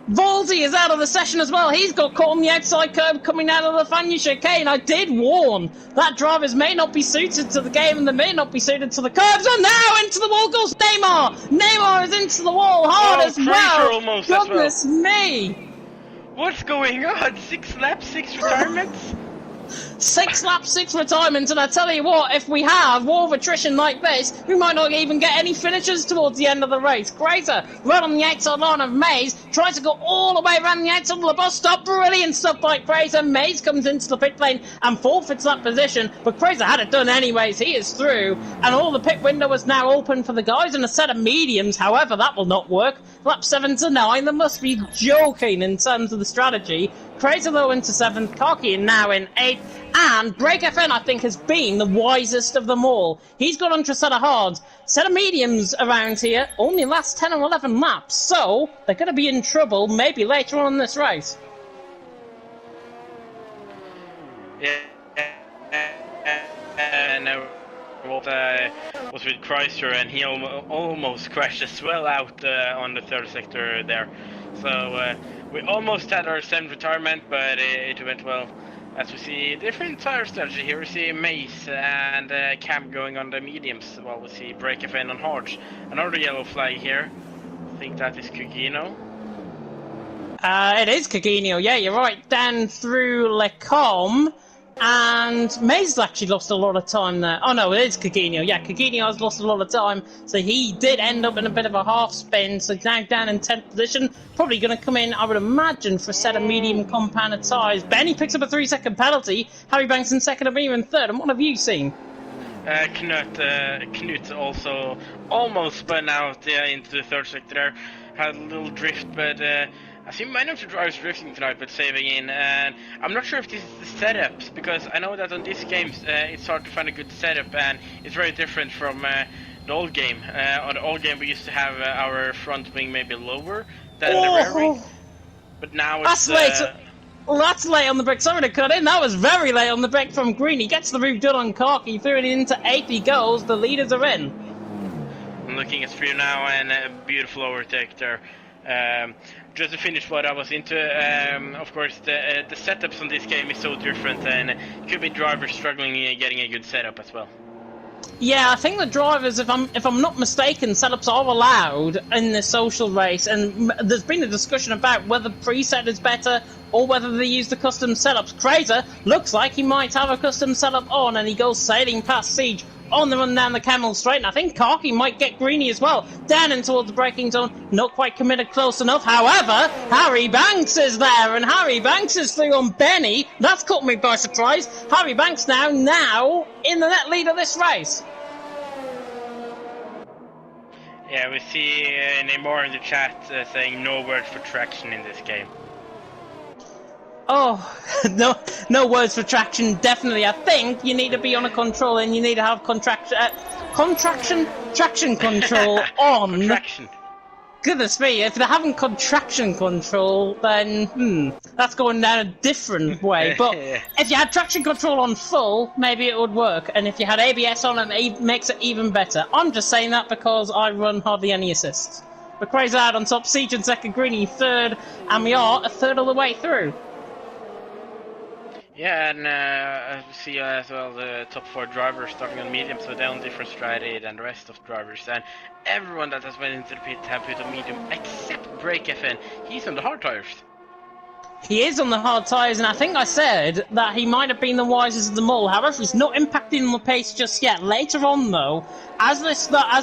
Volzy is out of the session as well. He's got caught on the outside curb coming out of the Fanya chicane. I did warn that drivers may not be suited to the game and they may not be suited to the curbs. And now into the wall goes Neymar. Neymar is into the wall hard as well. Almost Goodness as well. me. What's going on? 6 laps, 6 retirements? 6 laps, 6 retirements, and I tell you what, if we have war of attrition like this, we might not even get any finishes towards the end of the race. Crater, right on the outside line of Mays, tries to go all the way around the outside of the bus stop. Brilliant stuff by Crater. Mays comes into the pit lane and forfeits that position, but Crater had it done anyways. He is through, and all the pit window is now open for the guys in a set of mediums. However, that will not work. Lap 7 to 9, they must be joking in terms of the strategy. Crater though into 7th, Cocky now in 8th, and Break FN I think has been the wisest of them all. He's got onto a set of hards, set of mediums around here, only last 10 or 11 laps, so they're going to be in trouble maybe later on in this race. Yeah, no. Was with Chrysler and he almost crashed as well out on the 3rd sector there. So we almost had our 7th retirement, but it went well. As we see different tire strategy here, we see Mace and Cam going on the mediums, while we see Break FN on hards. Another yellow flag here. I think that is Cugino. It is Cugino, yeah, you're right. Down through Lecom. And Mays has actually lost a lot of time there. Oh no, it is Cugino. Yeah, Cugino has lost a lot of time. So he did end up in a bit of a half spin. So now down in 10th position. Probably going to come in, I would imagine, for a set of medium compounded tyres. Benny picks up a 3-second penalty. Harry Banks in 2nd and me in 3rd. And what have you seen? Knut also almost spun out into the 3rd sector there. Had a little drift, but I see many of the drivers drifting tonight, but saving in. And I'm not sure if this is the setups, because I know that on these games it's hard to find a good setup, and it's very different from the old game. On the old game we used to have our front wing maybe lower than the rear wing, but now it's... That's late. Well, that's late on the break. Sorry to cut in. That was very late on the break from Green. He gets the move done on Corky, threw it into 8th. He goes. The leaders are in. I'm looking at through now, and a beautiful overtake there. Just to finish what I was into, of course the setups on this game is so different, and it could be drivers struggling getting a good setup as well. Yeah, I think the drivers, if I'm not mistaken, setups are allowed in the social race, and there's been a discussion about whether preset is better or whether they use the custom setups. Crater looks like he might have a custom setup on, and he goes sailing past Siege on the run down the Camel Straight, and I think Corky might get Greeny as well, down in towards the braking zone, not quite committed close enough. However, Harry Banks is there, and Harry Banks is through on Benny. That's caught me by surprise. Harry Banks now in the net lead of this race. Yeah, we see Neymar in the chat saying no word for traction in this game. Oh, no words for traction, definitely. I think you need to be on a control and you need to have traction control on. Contraction. Goodness me, if they're having contraction control, then, that's going down a different way. But if you had traction control on full, maybe it would work. And if you had ABS on, it makes it even better. I'm just saying that because I run hardly any assists. But Crazy out on top, Siege in 2nd, Greeny 3rd, and we are a 3rd of the way through. Yeah, and we see as well the top 4 drivers starting on medium, so they're on different strategy than the rest of drivers. And everyone that has went into the pit have put on medium, except Break FN. He's on the hard tires. He is on the hard tyres, and I think I said that he might have been the wisest of them all. However, he's not impacting on the pace just yet. Later on, though, as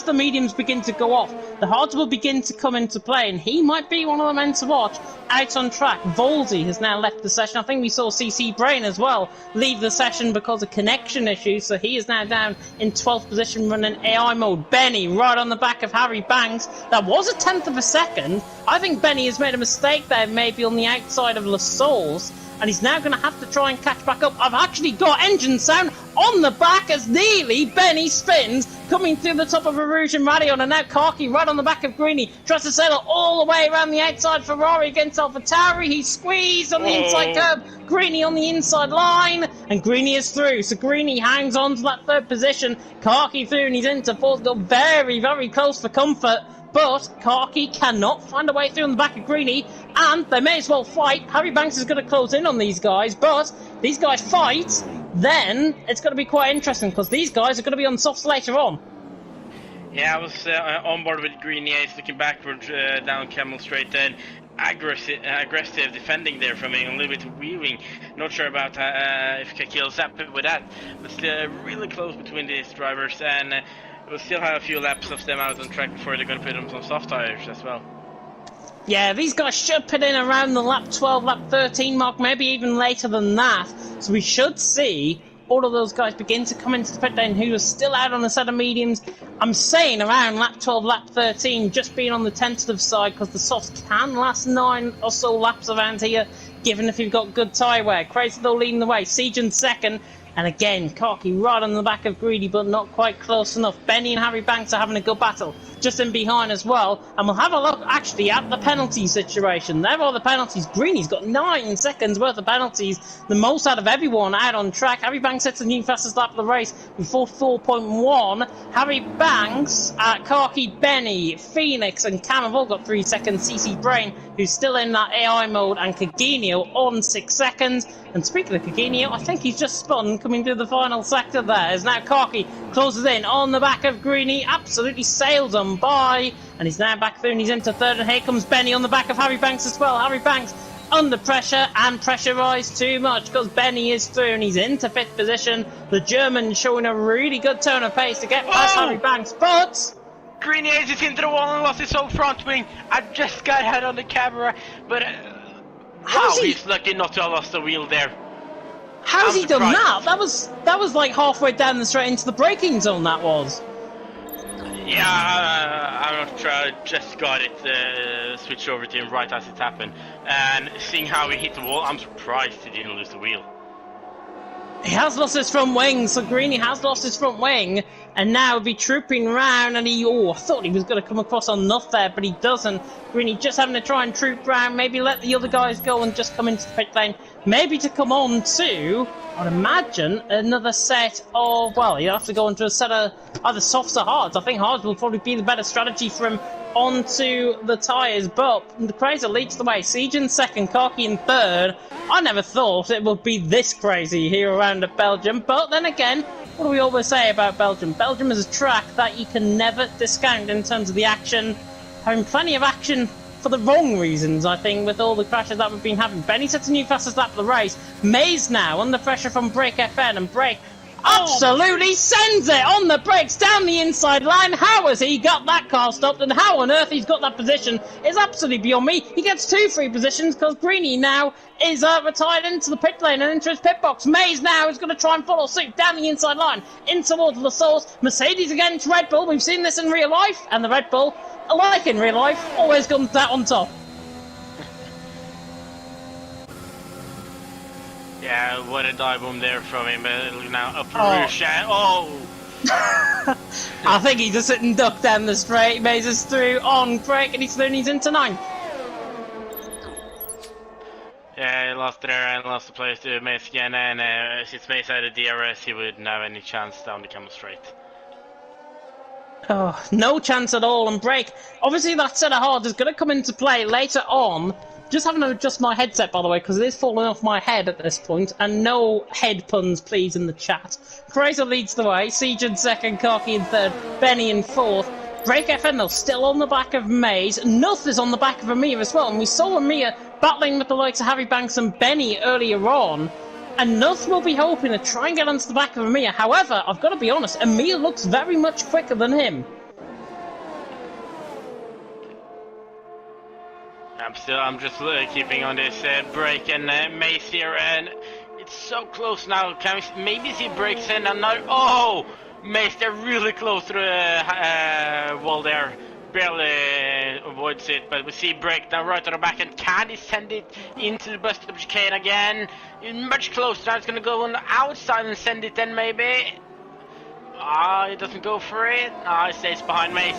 the mediums begin to go off, the hards will begin to come into play, and he might be one of the men to watch out on track. Volzy has now left the session. I think we saw CC Brain as well leave the session because of connection issues, so he is now down in 12th position running AI mode. Benny right on the back of Harry Banks. That was a 10th of a second. I think Benny has made a mistake there, maybe on the outside of Lascelles, and he's now going to have to try and catch back up. I've actually got engine sound on the back as nearly Benny spins, coming through the top of Rouge and Radion, and now Karki right on the back of Greeny, tries to sail all the way around the outside. Ferrari against AlphaTauri, he's squeezed on the inside curb, Greeny on the inside line, and Greeny is through, so Greeny hangs on to that third position. Karki through, and he's into fourth, got very, very close for comfort, but Karki cannot find a way through on the back of Greeny, and they may as well fight. Harry Banks is going to close in on these guys, but these guys fight, then it's going to be quite interesting, because these guys are going to be on softs later on. Yeah, I was on board with Greeny Ace, looking backwards down Camel Straight, then aggressive defending there from him, a little bit weaving. Not sure about if Kakil's happy with that, but still really close between these drivers, and we'll still have a few laps of them out on track before they're going to put them some soft tires as well. Yeah, these guys should put in around the lap 12, lap 13 mark, maybe even later than that. So we should see all of those guys begin to come into the pit lane who are still out on a set of mediums. I'm saying around lap 12, lap 13, just being on the tentative side, because the softs can last 9 or so laps around here, given if you've got good tyre wear. Crazy though leading the way, Siege in second. And again, Karki right on the back of Greedy, but not quite close enough. Benny and Harry Banks are having a good battle, just in behind as well. And we'll have a look, actually, at the penalty situation. There are the penalties. Greeny's got 9 seconds worth of penalties, the most out of everyone out on track. Harry Banks sets a new fastest lap of the race with 44.1. Harry Banks, Karki, Benny, Phoenix, and Cam have all got 3 seconds. CC Brain, who's still in that AI mode, and Kaginio on 6 seconds. And speaking of Kaginio, I think he's just spun coming through the final sector there, as now Karki closes in on the back of Greeny, absolutely sails them by, and he's now back through and he's into third, and here comes Benny on the back of Harry Banks as well. Harry Banks under pressure and pressurised too much, because Benny is through and he's into 5th position. The German showing a really good turn of pace to get past Harry Banks, but Greeny is into the wall and lost his whole front wing. I just got head on the camera, but wow, he's lucky not to have lost the wheel there. How's he done that? That was like halfway down the straight into the braking zone, that was. Yeah, I'm not sure. I just got it switched over to him right as it happened. And seeing how he hit the wall, I'm surprised he didn't lose the wheel. He has lost his front wing, so Greeny has lost his front wing, and now be trooping round, and I thought he was going to come across on Nuff there, but he doesn't. Greeny just having to try and troop round, maybe let the other guys go and just come into the pit lane, maybe to come on to, I'd imagine, another set of, well, you have to go into a set of either softs or hards. I think hards will probably be the better strategy for him onto the tyres, but the Crazer leads the way. Siege in second, Karki in third. I never thought it would be this crazy here around at Belgium, but then again, what do we always say about Belgium? Belgium is a track that you can never discount in terms of the action, having plenty of action for the wrong reasons, I think, with all the crashes that we've been having. Benny sets a new fastest lap of the race. Mays now under pressure from Break FN, and Break absolutely sends it on the brakes down the inside line. How has he got that car stopped, and how on earth he's got that position is absolutely beyond me. He gets 2 free positions because Greeny now is retired into the pit lane and into his pit box. Mays now is going to try and follow suit down the inside line in towards the source. Mercedes against Red Bull. We've seen this in real life, and the Red Bull, like in real life, always comes out on top. Yeah, what a dive bomb there from him. Now up Rouge. I think he just sit and duck down the straight. Mays is through on break, and he's into 9. Yeah, he lost there and lost the place to Mace again, and since Mace had a DRS, he wouldn't have any chance down the Camel Straight. Oh, no chance at all. And break, obviously that set of hards is going to come into play later on. Just having to adjust my headset, by the way, because it is falling off my head at this point. And no head puns, please, in the chat. Fraser leads the way. Siege in second, Karki in third, Benny in fourth. Break FN, though, still on the back of Mays. Nuff is on the back of Amir as well. And we saw Amir battling with the likes of Harry Banks and Benny earlier on. And Nuff will be hoping to try and get onto the back of Amir. However, I've got to be honest, Amir looks very much quicker than him. I'm just keeping on this break and Mace here, and it's so close now. Can we maybe see breaks in and now? Oh, Mace, they're really close to the wall there. barely avoids it, but we see break now right on the back, and can he send it into the bust of chicane again? Much closer. Now it's gonna go on the outside and send it then maybe. He doesn't go for it. He stays behind Mace.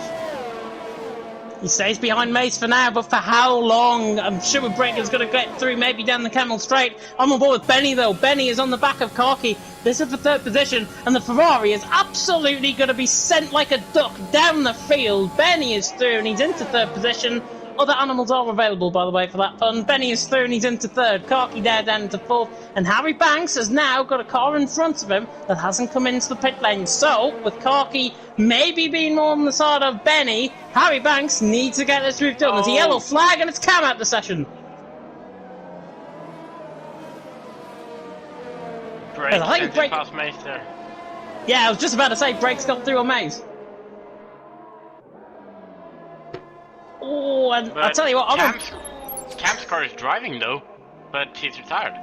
He stays behind Mace for now, but for how long? I'm sure Breaker's going to get through, maybe down the Camel Straight. I'm on board with Benny, though. Benny is on the back of Karki. This is for third position, and the Ferrari is absolutely going to be sent like a duck down the field. Benny is through, and he's into third position. Other animals are available, by the way, for that fun. Benny is through, and he's into third. Karki there down into fourth. And Harry Banks has now got a car in front of him that hasn't come into the pit lane. So, with Karki maybe being more on the side of Benny, Harry Banks needs to get this move done. There's a yellow flag, and it's Cam out the session. Break past Mace there. Yeah, I was just about to say, Break's got through on Mace. Oh, and I'll tell you what, Cam's car is driving though, but he's retired.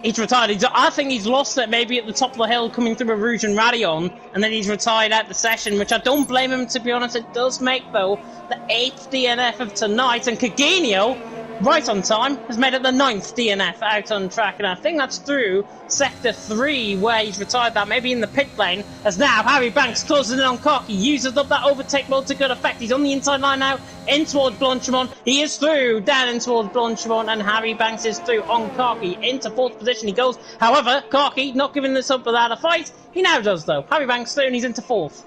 He's retired. I think he's lost it maybe at the top of the hill coming through a Rouge and Radion, and then he's retired at the session, which I don't blame him, to be honest. It does make, though, the 8th DNF of tonight, and Cagenio, right on time, has made it the 9th DNF out on track, and I think that's through Sector 3, where he's retired that, maybe in the pit lane, as now Harry Banks closes in on Cock. He uses up that overtake mode to good effect. He's on the inside line now, in towards Blanchimont. He is through, down in towards Blanchimont, and Harry Banks is through on Corky. Into 4th position he goes. However, Corky not giving this up without a fight. He now does, though. Harry Banks through, and he's into 4th.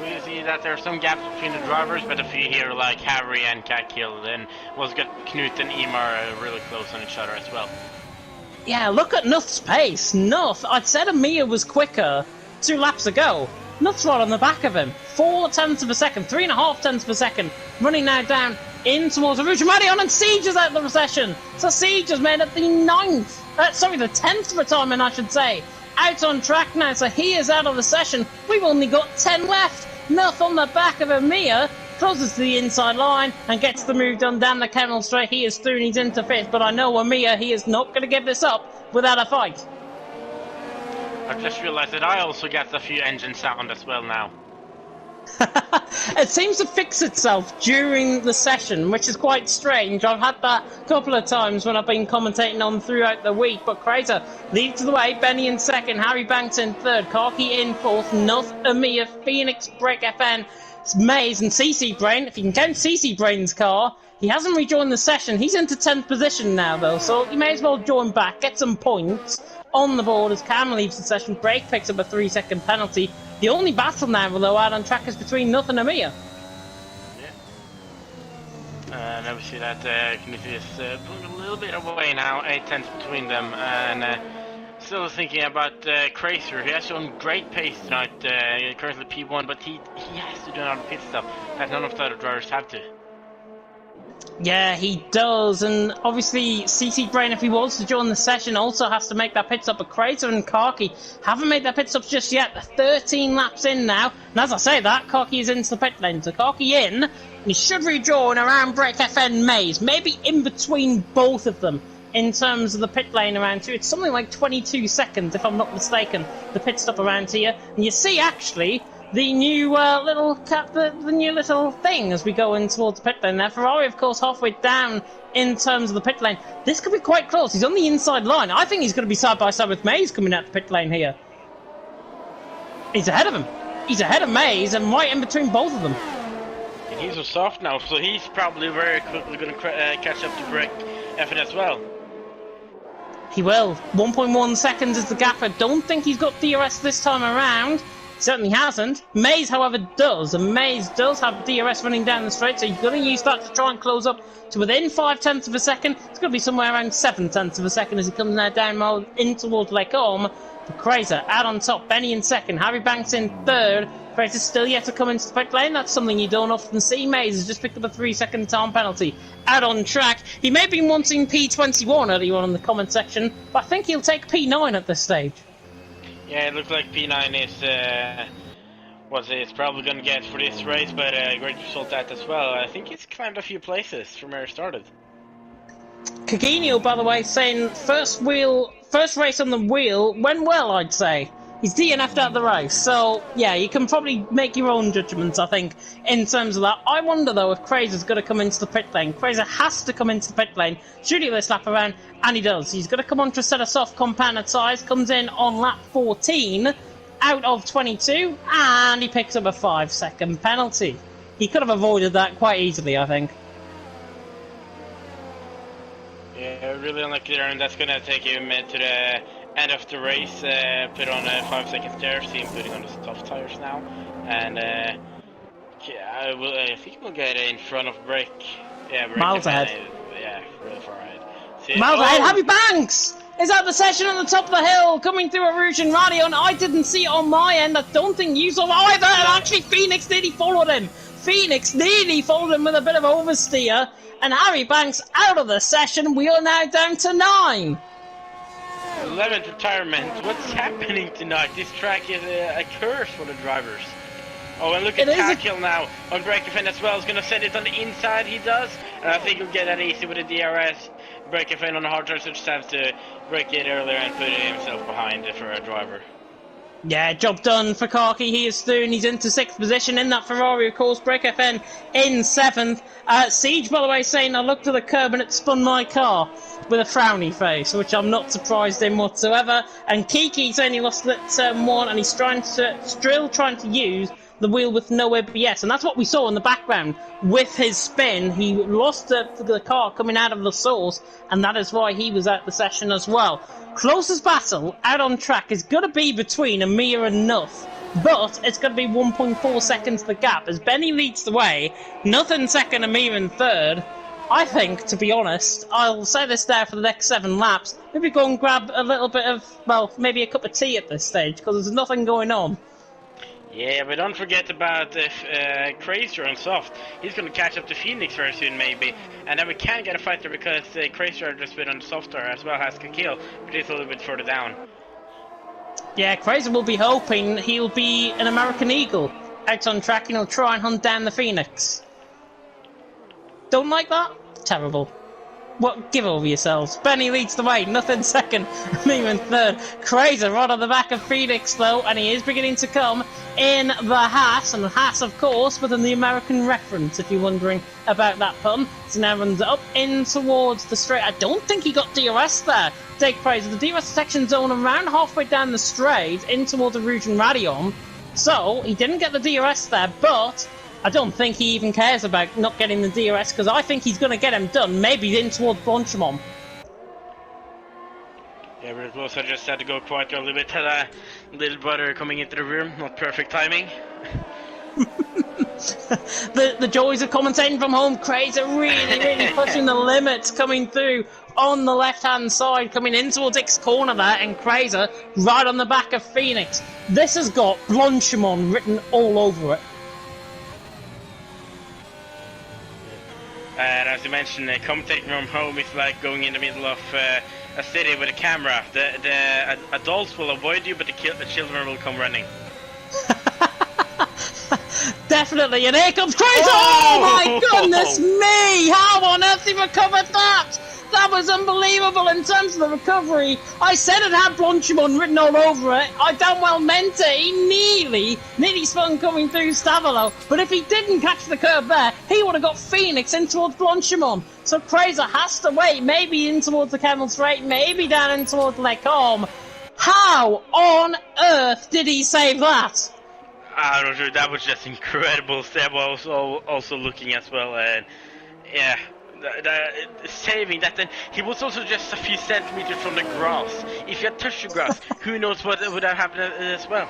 We see that there are some gaps between the drivers, but a few here like Harry and Kakil, and was got Knut and Imar really close on each other as well. Yeah, look at Nuth's pace. Nuth, I'd said Amir was quicker 2 laps ago. Nuth's right on the back of him. 4 tenths of a second, 3.5 tenths of a second. Running now down in towards the Rouge Radion, and Siege is out of the recession. So Siege has made it the 10th retirement, I should say. Out on track now, so he is out of the session. We've only got 10 left. Nuth on the back of Amir closes to the inside line and gets the move done down the Camel Straight. He is through and he's into 5th, but I know Amir, he is not going to give this up without a fight. I just realised that I also get a few engine sound as well now. It seems to fix itself during the session, which is quite strange. I've had that a couple of times when I've been commentating on throughout the week. But Crater leads the way, Benny in 2nd, Harry Banks in 3rd, Corky in 4th, Nuth, Amir, Phoenix, Break FN, Maze and CC Brain. If you can count CC Brain's car, he hasn't rejoined the session. He's into 10th position now, though, so you may as well join back, get some points on the board as Cam leaves the session. Break picks up a 3-second penalty. The only battle now, though, out on track is between Nuth and Amir. Yeah. Now we see that Knut is pulling a little bit away now, 8 tenths between them, and still thinking about Cracer. He has shown great pace tonight, currently P1, but he has to do another pit stop that none of the other drivers have to. Yeah, he does, and obviously CC Brain, if he was to join the session, also has to make that pit stop. But Crater and Corky haven't made that pit stop just yet. They're 13 laps in now, and as I say that, Corky is into the pit lane. So Corky in, and he should rejoin around Break FN Maze, maybe in between both of them in terms of the pit lane around here. It's something like 22 seconds, if I'm not mistaken, the pit stop around here. And you see, actually, the new the new little thing as we go in towards the pit lane there. Ferrari, of course, halfway down in terms of the pit lane. This could be quite close. He's on the inside line. I think he's going to be side by side with Maze coming out the pit lane here. He's ahead of him. He's ahead of Maze and right in between both of them. And he's so soft now, so he's probably very quickly going to catch up to Break FN as well. He will. 1.1 seconds is the gap. I don't think he's got DRS this time around. Certainly hasn't. Maze, however, does. And Maze does have DRS running down the straight, so you're going to use that to try and close up to within 5 tenths of a second. It's going to be somewhere around 7 tenths of a second as he comes now down more in towards Lake Orme. But Crater out on top, Benny in 2nd, Harry Banks in 3rd. Crater's still yet to come into the pit lane. That's something you don't often see. Maze has just picked up a 3-second time penalty. Out on track. He may be wanting P21 earlier on in the comment section, but I think he'll take P9 at this stage. Yeah, it looks like P9 is what it's probably going to get for this race, but great result that as well. I think he's climbed a few places from where he started. Cagenio, by the way, saying first race on the wheel went well, I'd say. He's DNF'd out of the race, so yeah, you can probably make your own judgments, I think, in terms of that. I wonder, though, if Crazer's going to come into the pit lane. Crazer has to come into the pit lane, shooting this lap around, and he does. He's going to come onto a set of soft compounded tyres, comes in on lap 14, out of 22, and he picks up a 5-second penalty. He could have avoided that quite easily, I think. Yeah, really unlucky there, and that's going to take him to the end of the race. Put on 5 seconds there, see him putting on the soft tires now. And yeah, I think we'll get in front of Brick. Yeah, Brick miles ahead. Yeah, really far ahead. Miles ahead, Harry Banks is at the session on the top of the hill, coming through a Rouge and Radion. I didn't see it on my end. I don't think you saw either. And actually, Phoenix nearly followed him. Phoenix nearly followed him with a bit of oversteer. And Harry Banks out of the session. We are now down to 9. 11th retirement. What's happening tonight? This track is a curse for the drivers. Oh, and look at Tackle now on Break Defend as well. He's going to set it on the inside, he does. And I think he'll get that easy with the DRS. Break Defend on the hard tires, so just have to break it earlier and put himself behind for a driver. Yeah, job done for Karki. He is through and he's into 6th position in that Ferrari, of course. Break FN in 7th. Siege, by the way, saying I looked at the curb and it spun my car with a frowny face, which I'm not surprised in whatsoever. And Kiki saying he lost it at turn 1 and he's still trying to use the wheel with no ABS. And that's what we saw in the background with his spin. He lost the car coming out of the source, and that is why he was out the session as well. Closest battle out on track is going to be between Amir and Nuth, but it's going to be 1.4 seconds the gap as Benny leads the way, Nuth in second, Amir in third. I think, to be honest, I'll say this there for the next 7 laps, maybe go and grab a little bit of, well, maybe a cup of tea at this stage, because there's nothing going on. Yeah, but don't forget about Crazer on soft. He's going to catch up to Phoenix very soon, maybe. And then we can get a fight there because Crazer just been on the soft tire as well as Kakil, but he's a little bit further down. Yeah, Crazer will be hoping he'll be an American Eagle out on track and he'll try and hunt down the Phoenix. Don't like that? Terrible. What? Give over yourselves. Benny leads the way, nothing second, me in third. Crazer right on the back of Phoenix though, and he is beginning to come in the Haas, and the Haas of course within the American reference if you're wondering about that pun. So now runs up in towards the straight. I don't think he got DRS there. Take Crazer. The DRS detection zone around halfway down the straight in towards the Rouge and Radion. So he didn't get the DRS there, but I don't think he even cares about not getting the DRS because I think he's going to get him done, maybe in towards Blanchimont. Yeah, but close. I just had to go quite a little bit. Had a little brother coming into the room, not perfect timing. the joys of commentating from home. Crazy, really pushing the limits, coming through on the left-hand side, coming in towards X corner there, and Crazy right on the back of Phoenix. This has got Blanchimont written all over it. And as you mentioned, commentating from home is like going in the middle of a city with a camera. The adults will avoid you, but the children will come running. Definitely, and here comes Crazy! Oh my goodness me! How on earth he recovered that? That was unbelievable in terms of the recovery. I said it had Blanchimont written all over it. I damn well meant it. He nearly spun coming through Stavolo. But if he didn't catch the curve there, he would have got Phoenix in towards Blanchimont. So Crazy has to wait, maybe in towards the Camel Straight, maybe down in towards Lecombe. How on earth did he save that? I'm not sure. That was just incredible. Seb was also looking as well, and yeah. Saving that, then he was also just a few centimeters from the grass. If he had touched the grass, who knows what would have happened as well.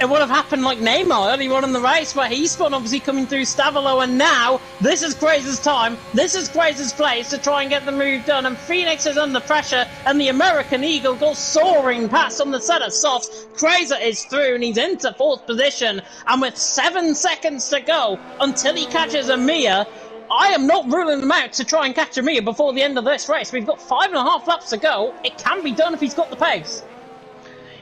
It would have happened like Neymar early on in the race where he spun obviously coming through Stavolo, and now this is Crazy's time, this is Crazy's place to try and get the move done, and Phoenix is under pressure and the American Eagle goes soaring past on the set of softs. Crazy is through and he's into 4th position, and with 7 seconds to go until he catches Amir, I am not ruling him out to try and catch Amir before the end of this race. We've got 5.5 laps to go. It can be done if he's got the pace.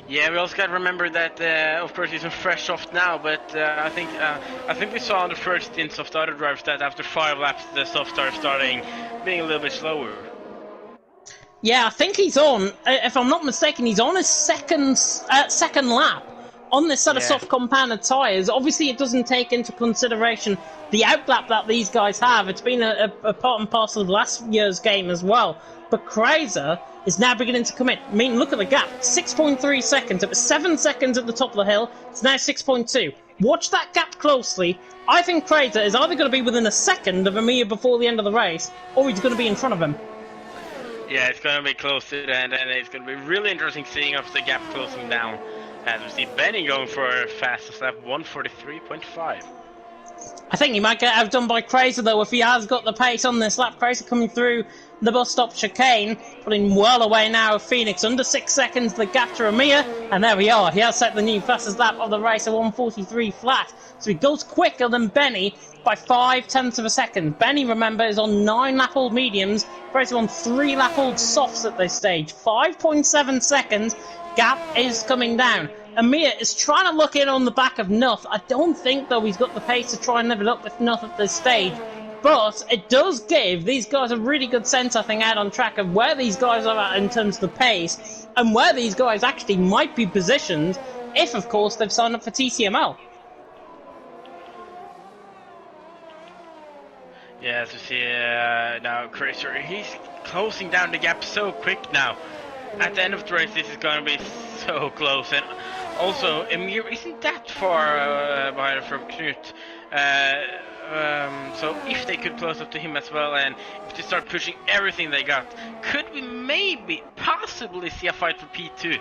Yeah, we also got to remember that, of course, he's in fresh soft now, but I think we saw on the first stints of the other drivers that after 5 laps, the soft are starting being a little bit slower. Yeah, I think he's on. If I'm not mistaken, he's on his second lap on this set of Yeah. soft compounded tyres. Obviously, it doesn't take into consideration the outlap that these guys have. It's been a part and parcel of last year's game as well. But Kraser is now beginning to come in. I mean, look at the gap. 6.3 seconds. It was 7 seconds at the top of the hill. It's now 6.2. Watch that gap closely. I think Kraser is either going to be within a second of Amir before the end of the race, or he's going to be in front of him. Yeah, it's going to be close to the end, and it's going to be really interesting seeing if the gap closing down. As we see Benny going for a fastest lap, 1:43.5. I think he might get outdone by Kraser, though, if he has got the pace on this lap. Kraser coming through the bus stop chicane, putting well away now of Phoenix. Under 6 seconds, the gap to Amir, and there we are. He has set the new fastest lap of the race at 1:43 flat. So he goes quicker than Benny by 0.5 of a second. Benny, remember, is on 9-lap-old mediums. Kraser on 3-lap-old softs at this stage. 5.7 seconds. Gap is coming down. Amir is trying to look in on the back of Nuff. I don't think, though, he's got the pace to try and live it up with Nuff at this stage. But it does give these guys a really good sense, I think, out on track of where these guys are at in terms of the pace and where these guys actually might be positioned if, of course, they've signed up for TCML. Yeah, as you see now, Kraser, he's closing down the gap so quick now. At the end of the race, this is going to be so close. And also, Emir isn't that far behind from Knut. So if they could close up to him as well, and if they start pushing everything they got, could we maybe, possibly see a fight for P2?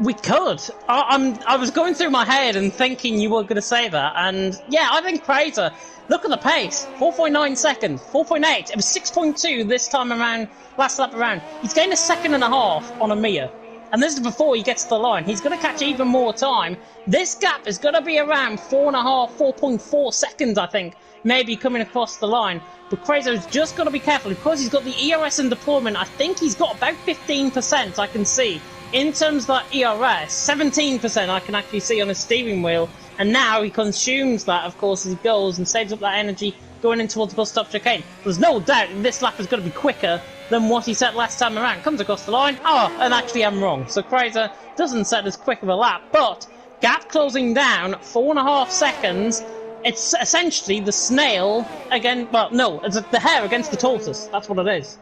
We could. I was going through my head and thinking you were going to say that, and yeah, I think Kraser, look at the pace, 4.9 seconds, 4.8, it was 6.2 this time around, last lap around. He's gained a second and a half on Amir, and this is before he gets to the line. He's going to catch even more time. This gap is going to be around 4.5, 4.4 seconds, I think, maybe coming across the line. But Kraser is just got to be careful, because he's got the ERS in deployment. I think he's got about 15%, I can see. In terms of that ERS, 17% I can actually see on his steering wheel, and now he consumes that, of course, as he goes and saves up that energy going in towards the bus stop chicane. There's no doubt this lap is going to be quicker than what he set last time around. Comes across the line, and actually I'm wrong. So Kraser doesn't set as quick of a lap, but gap closing down, 4.5 seconds. It's essentially the snail again. Well, no, it's the hare against the tortoise. That's what it is.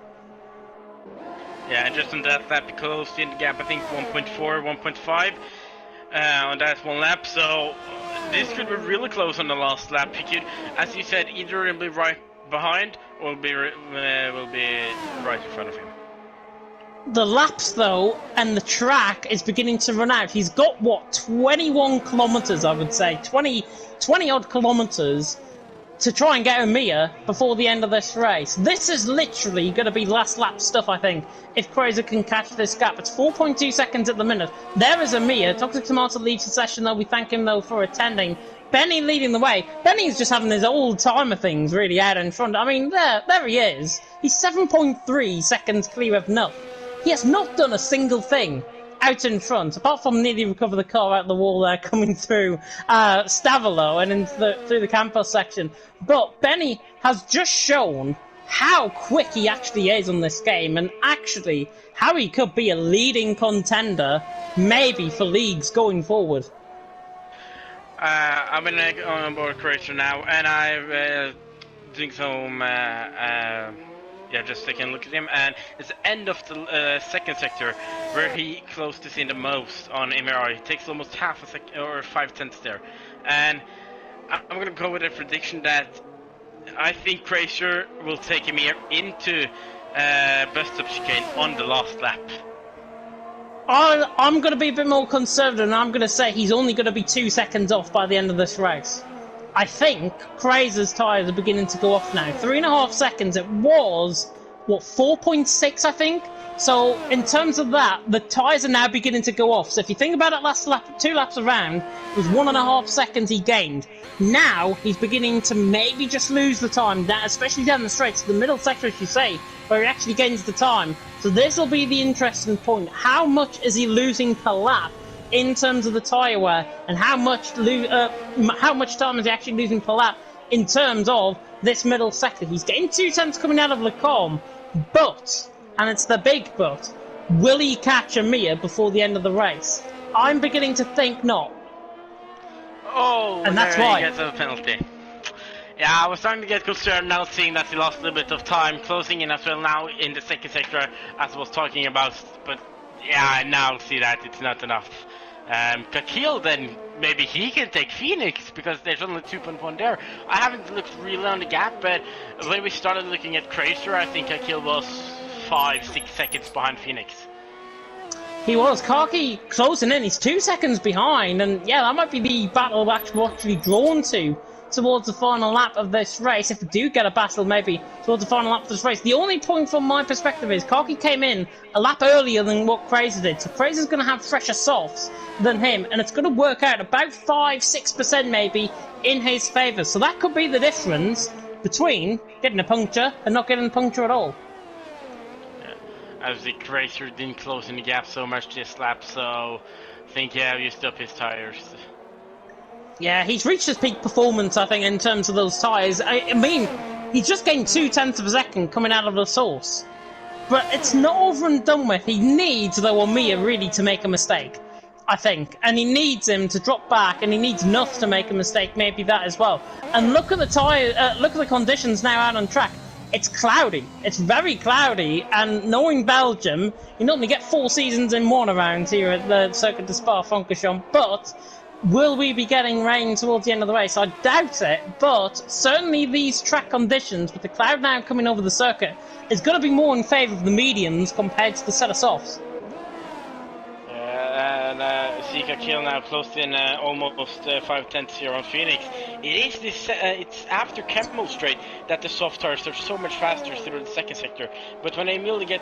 Yeah, and just on that lap, he closed in the gap, I think 1.4, 1.5 on that one lap. So this could be really close on the last lap. He could, as you said, either be right behind or will be right in front of him. The laps, though, and the track is beginning to run out. He's got, what, 21 kilometres, I would say. 20-odd kilometres to try and get Amir before the end of this race. This is literally going to be last lap stuff, I think, if Kraser can catch this gap. It's 4.2 seconds at the minute. There is Amir. Toxic Tomato leaves the session, though. We thank him, though, for attending. Benny leading the way. Benny's just having his old timer things really out in front. I mean, there he is. He's 7.3 seconds clear of Nuff. He has not done a single thing out in front, apart from nearly recover the car out the wall there, coming through Stavolo and through the campus section. But Benny has just shown how quick he actually is on this game, and actually how he could be a leading contender, maybe for leagues going forward. I'm on board Kraser now, and I'm doing some just taking a look at him, and it's the end of the second sector where he closes in the most on MRI. He takes almost half a second or 5/10 there, and I'm gonna go with a prediction that I think Kraser will take him here into bus stop chicane on the last lap. I'm going to be a bit more conservative, and I'm going to say he's only going to be 2 seconds off by the end of this race. I think Kraser's tyres are beginning to go off now. 3.5 seconds. It was, 4.6, I think? So, in terms of that, the tyres are now beginning to go off. So, if you think about it, last lap, 2 laps around, it was 1.5 seconds he gained. Now, he's beginning to maybe just lose the time, especially down the straight, to the middle sector, as you say, where he actually gains the time. So, this will be the interesting point. How much is he losing per lap in terms of the tyre wear, and how much time is he actually losing per lap in terms of this middle sector? He's getting 2 tenths coming out of Lacombe, but and it's the big but. Will he catch Amir before the end of the race? I'm beginning to think not. Oh, and that's there why. He gets a penalty. Yeah, I was starting to get concerned now, seeing that he lost a little bit of time, closing in as well now in the second sector, as I was talking about. But yeah, I now see that it's not enough. Kakil, then maybe he can take Phoenix, because there's only 2.1 there. I haven't looked really on the gap, but when we started looking at Crazer, I think Kakil was 5-6 seconds behind Phoenix. He was. Karki closing in, he's 2 seconds behind, and yeah, that might be the battle we're actually drawn towards the final lap of this race. If we do get a battle, maybe towards the final lap of this race. The only point from my perspective is Karki came in a lap earlier than what Crazer did, so Crazer's going to have fresher softs than him, and it's going to work out about 5-6% maybe in his favour. So that could be the difference between getting a puncture and not getting a puncture at all. As the Crazer didn't close in the gap so much this lap, so I think used up his tires. Yeah, he's reached his peak performance, I think, in terms of those tyres. I mean, he's just gained 0.2 of a second coming out of the source. But it's not over and done with. He needs, though, Amir really to make a mistake, I think. And he needs him to drop back, and he needs Nuff to make a mistake, maybe that as well. And look at the look at the conditions now out on track. It's cloudy. It's very cloudy, and knowing Belgium, you normally get 4 seasons in one around here at the Circuit de Spa-Francorchamps, but will we be getting rain towards the end of the race? I doubt it, but certainly these track conditions, with the cloud now coming over the circuit, is going to be more in favour of the mediums compared to the set of softs. And Zika Kill now close in almost 5/10 here on Phoenix. It is this. It's after Camel Straight that the soft tires are so much faster through the second sector. But when they immediately get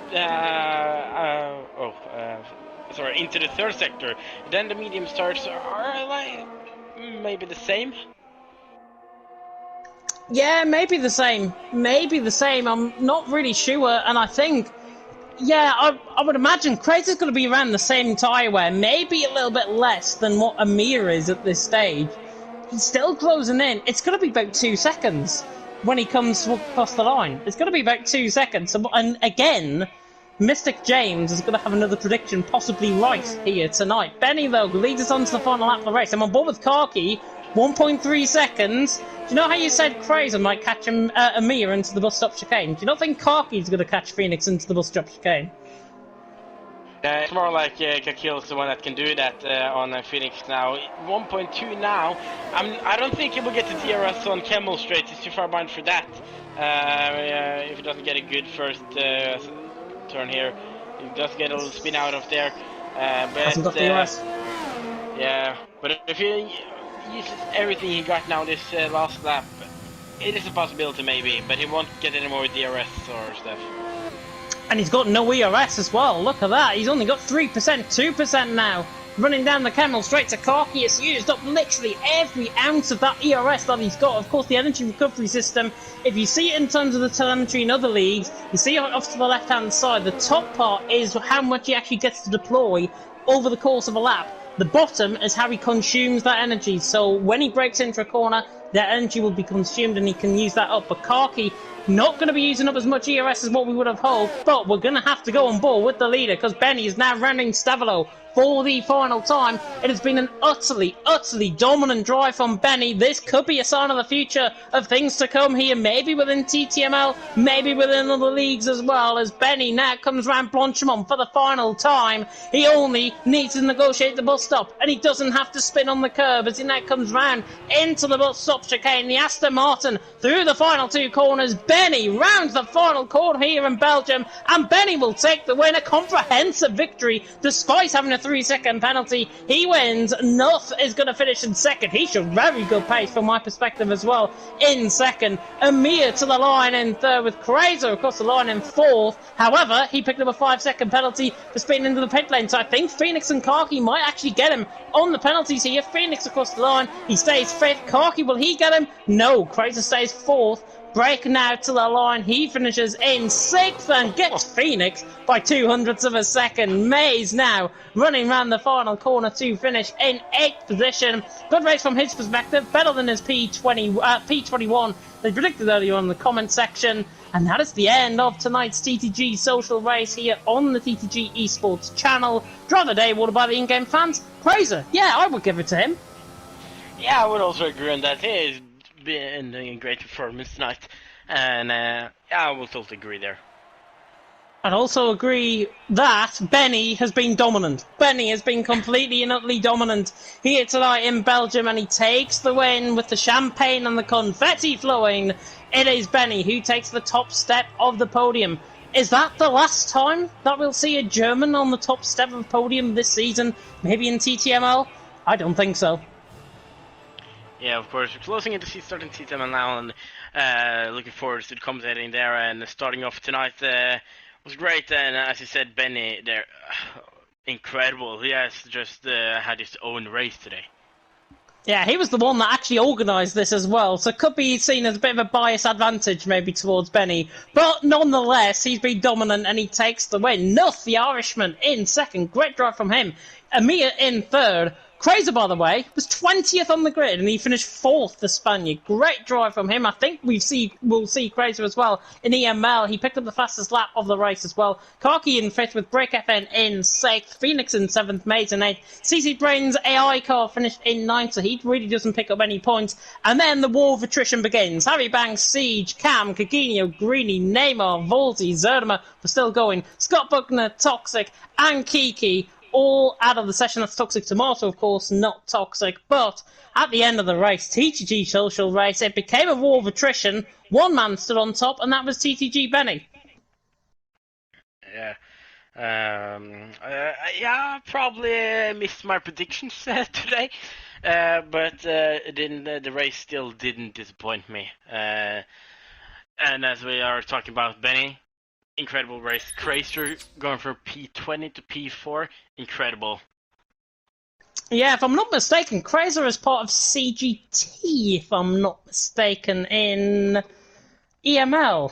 into the third sector, then the medium tires are like maybe the same. Yeah, maybe the same. Maybe the same. I'm not really sure, and I think. Yeah, I would imagine Crazer's going to be around the same tyre wear, maybe a little bit less than what Amir is at this stage. He's still closing in. It's going to be about 2 seconds when he comes across the line. It's going to be about 2 seconds. And again, Mystic James is going to have another prediction possibly right here tonight. Benny, though, leads us on to the final lap of the race. I'm on board with Karki, 1.3 seconds. Do you know how you said Crazer might catch Amir into the bus stop chicane? Do you not think Karki's going to catch Phoenix into the bus stop chicane? It's more like Kakil is the one that can do that on Phoenix now. 1.2 now. I don't think he will get the DRS on Camel Straight. He's too far behind for that. If he doesn't get a good first turn here, he does get a little spin out of there. Hasn't got DRS. Yeah, but if he uses everything he got now this last lap, it is a possibility maybe, but he won't get any more DRS or stuff. And he's got no ERS as well, look at that, he's only got 3%, 2% now. Running down the Camel Straight to Karki, has used up literally every ounce of that ERS that he's got. Of course, the energy recovery system, if you see it in terms of the telemetry in other leagues, you see off to the left-hand side, the top part is how much he actually gets to deploy over the course of a lap. The bottom is how he consumes that energy, so when he breaks into a corner, that energy will be consumed and he can use that up. But Karki, not going to be using up as much ERS as what we would have hoped, but we're going to have to go on board with the leader because Benny is now rounding Stavelo for the final time. It has been an utterly dominant drive from Benny. This could be a sign of the future of things to come here, maybe within TTML, maybe within other leagues as well, as Benny now comes round Blanchimont for the final time. He only needs to negotiate the bus stop, and he doesn't have to spin on the curb as he now comes round into the bus stop chicane. The Aston Martin through the final 2 corners. Benny rounds the final corner here in Belgium, and Benny will take the win. A comprehensive victory despite having a 3-second penalty. He wins. Nuff is going to finish in second. He showed very good pace from my perspective as well in second. Amir to the line in third, with Crazer across the line in fourth. However, he picked up a 5-second penalty for spinning into the pit lane, so I think Phoenix and Karki might actually get him on the penalties here. Phoenix across the line, he stays fifth. Karki, will he get him? No, Crazer stays fourth. Break now to the line, he finishes in sixth and gets Phoenix by 0.02 of a second. Mays now running round the final corner to finish in 8th position. Good race from his perspective, better than his P21 they predicted earlier on in the comment section. And that is the end of tonight's TTG Social Race here on the TTG eSports channel. Draw of the day, watered by the in-game fans. Crazer, yeah, I would give it to him. Yeah, I would also agree on that. He's been doing a great performance tonight. And yeah, I will totally agree there. I'd also agree that Benny has been dominant. Benny has been completely and utterly dominant here tonight in Belgium, and he takes the win with the champagne and the confetti flowing. It is Benny who takes the top step of the podium. Is that the last time that we'll see a German on the top step of the podium this season? Maybe in TTML? I don't think so. Yeah, of course. We're closing into starting TTML now, and looking forward to commentating there. And starting off tonight was great. And as you said, Benny there, incredible. He has just had his own race today. Yeah, he was the one that actually organised this as well, so it could be seen as a bit of a bias advantage maybe towards Benny. But nonetheless, he's been dominant and he takes the win. Nuff, the Irishman, in second. Great drive from him. Amir in third. Crazer, by the way, was 20th on the grid and he finished 4th, the Spaniard. Great drive from him. I think we'll see Crazer as well in EML. He picked up the fastest lap of the race as well. Karki in 5th with Break FN in 6th. Phoenix in 7th, Maze in 8th. CC Brain's AI car finished in 9th, so he really doesn't pick up any points. And then the war of attrition begins. Harry Banks, Siege, Cam, Kaginio, Greeny, Neymar, Volzy, Zerdimer were still going. Scott Buckner, Toxic, and Kiki all out of the session. That's Toxic Tomato, of course, not Toxic. But at the end of the race, TTG Social Race, it became a war of attrition. One man stood on top, and that was TTG Benny. Yeah. Yeah, probably missed my predictions today. But the race still didn't disappoint me. And as we are talking about Benny, incredible race. Crazer going from P20 to P4. Incredible. Yeah, if I'm not mistaken, Crazer is part of CGT, if I'm not mistaken, in EML.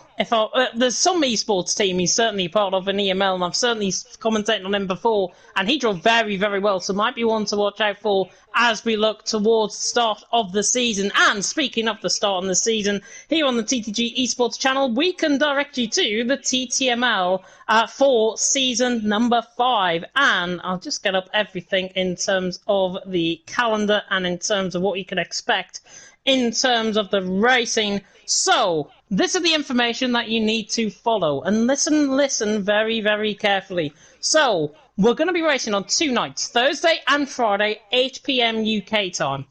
There's some esports team he's certainly part of in EML, and I've certainly commentated on him before, and he drove very, very well, so might be one to watch out for as we look towards the start of the season. And speaking of the start of the season, here on the TTG eSports channel, we can direct you to the TTML for season number 5. And I'll just get up everything in terms of the calendar and in terms of what you can expect in terms of the racing. So, this is the information that you need to follow. And listen very, very carefully. So, we're going to be racing on 2 nights, Thursday and Friday, 8 PM UK time.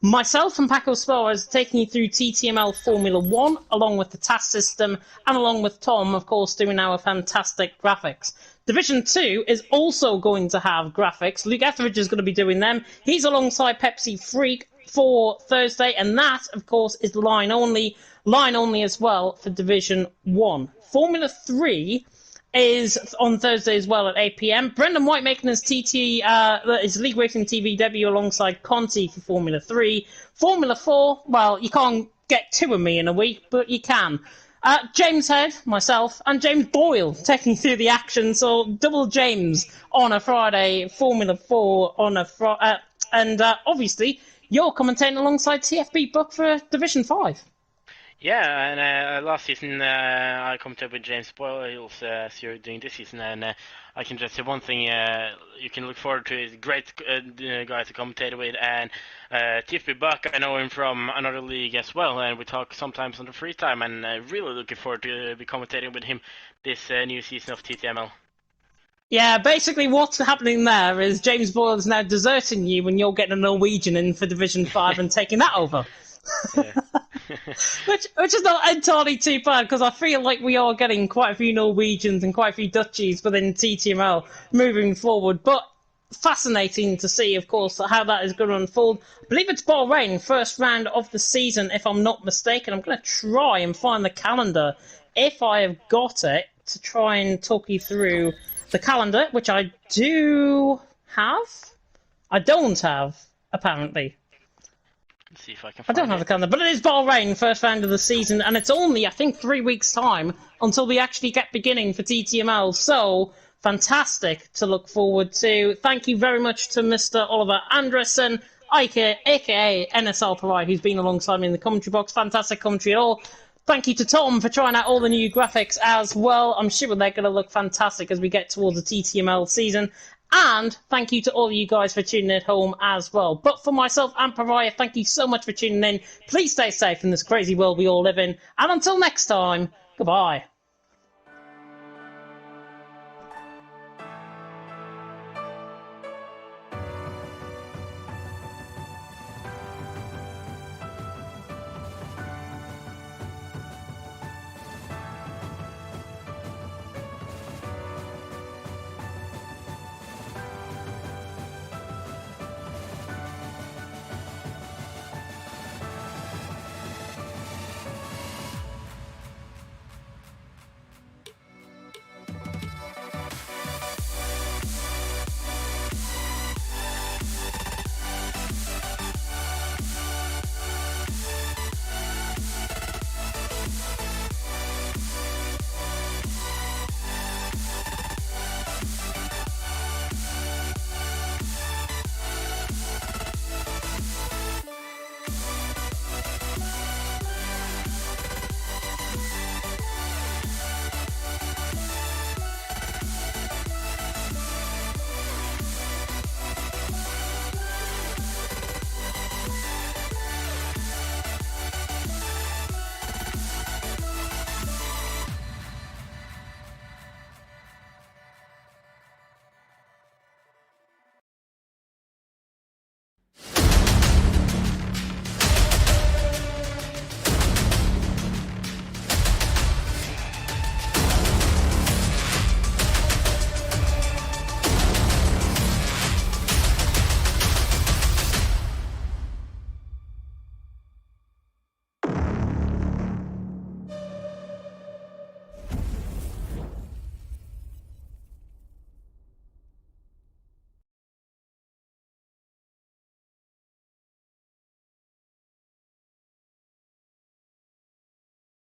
Myself and Paco Suarez are taking you through TTML Formula 1, along with the task system, and along with Tom, of course, doing our fantastic graphics. Division 2 is also going to have graphics. Luke Etheridge is going to be doing them. He's alongside Pepsi Freak for Thursday, and that, of course, is line only as well for Division 1. Formula 3 is on Thursday as well at 8 PM. Brendan White making his his League Racing TV debut alongside Conti for Formula 3. Formula 4, well, you can't get 2 of me in a week, but you can. James Head, myself, and James Boyle taking you through the action, so double James on a Friday, Formula 4 on a Friday, and obviously you're commentating alongside TFB Buck for Division 5. Yeah, and last season I commented with James Boyle. He also as you're doing this season, and I can just say one thing: you can look forward to a great guy to commentate with, and TFB Buck. I know him from another league as well, and we talk sometimes on the free time. And really looking forward to be commentating with him this new season of TTML. Yeah, basically what's happening there is James Boyle is now deserting you when you're getting a Norwegian in for Division 5 and taking that over. which is not entirely too bad, because I feel like we are getting quite a few Norwegians and quite a few Dutchies within TTML moving forward. But fascinating to see, of course, how that is going to unfold. I believe it's Bahrain, first round of the season, if I'm not mistaken. I'm going to try and find the calendar, if I have got it, to try and talk you through the calendar, which I do have. I don't have, apparently. Let's see if I can I don't have the calendar, but it is Bahrain, first round of the season, and it's only, I think, 3 weeks' time until we actually get beginning for TTML. So, fantastic to look forward to. Thank you very much to Mr. Oliver Andresen, aka NSL Pariah, who's been alongside me in the commentary box. Fantastic commentary at all. Thank you to Tom for trying out all the new graphics as well. I'm sure they're going to look fantastic as we get towards the TTML season. And thank you to all of you guys for tuning in at home as well. But for myself and Pariah, thank you so much for tuning in. Please stay safe in this crazy world we all live in. And until next time, goodbye.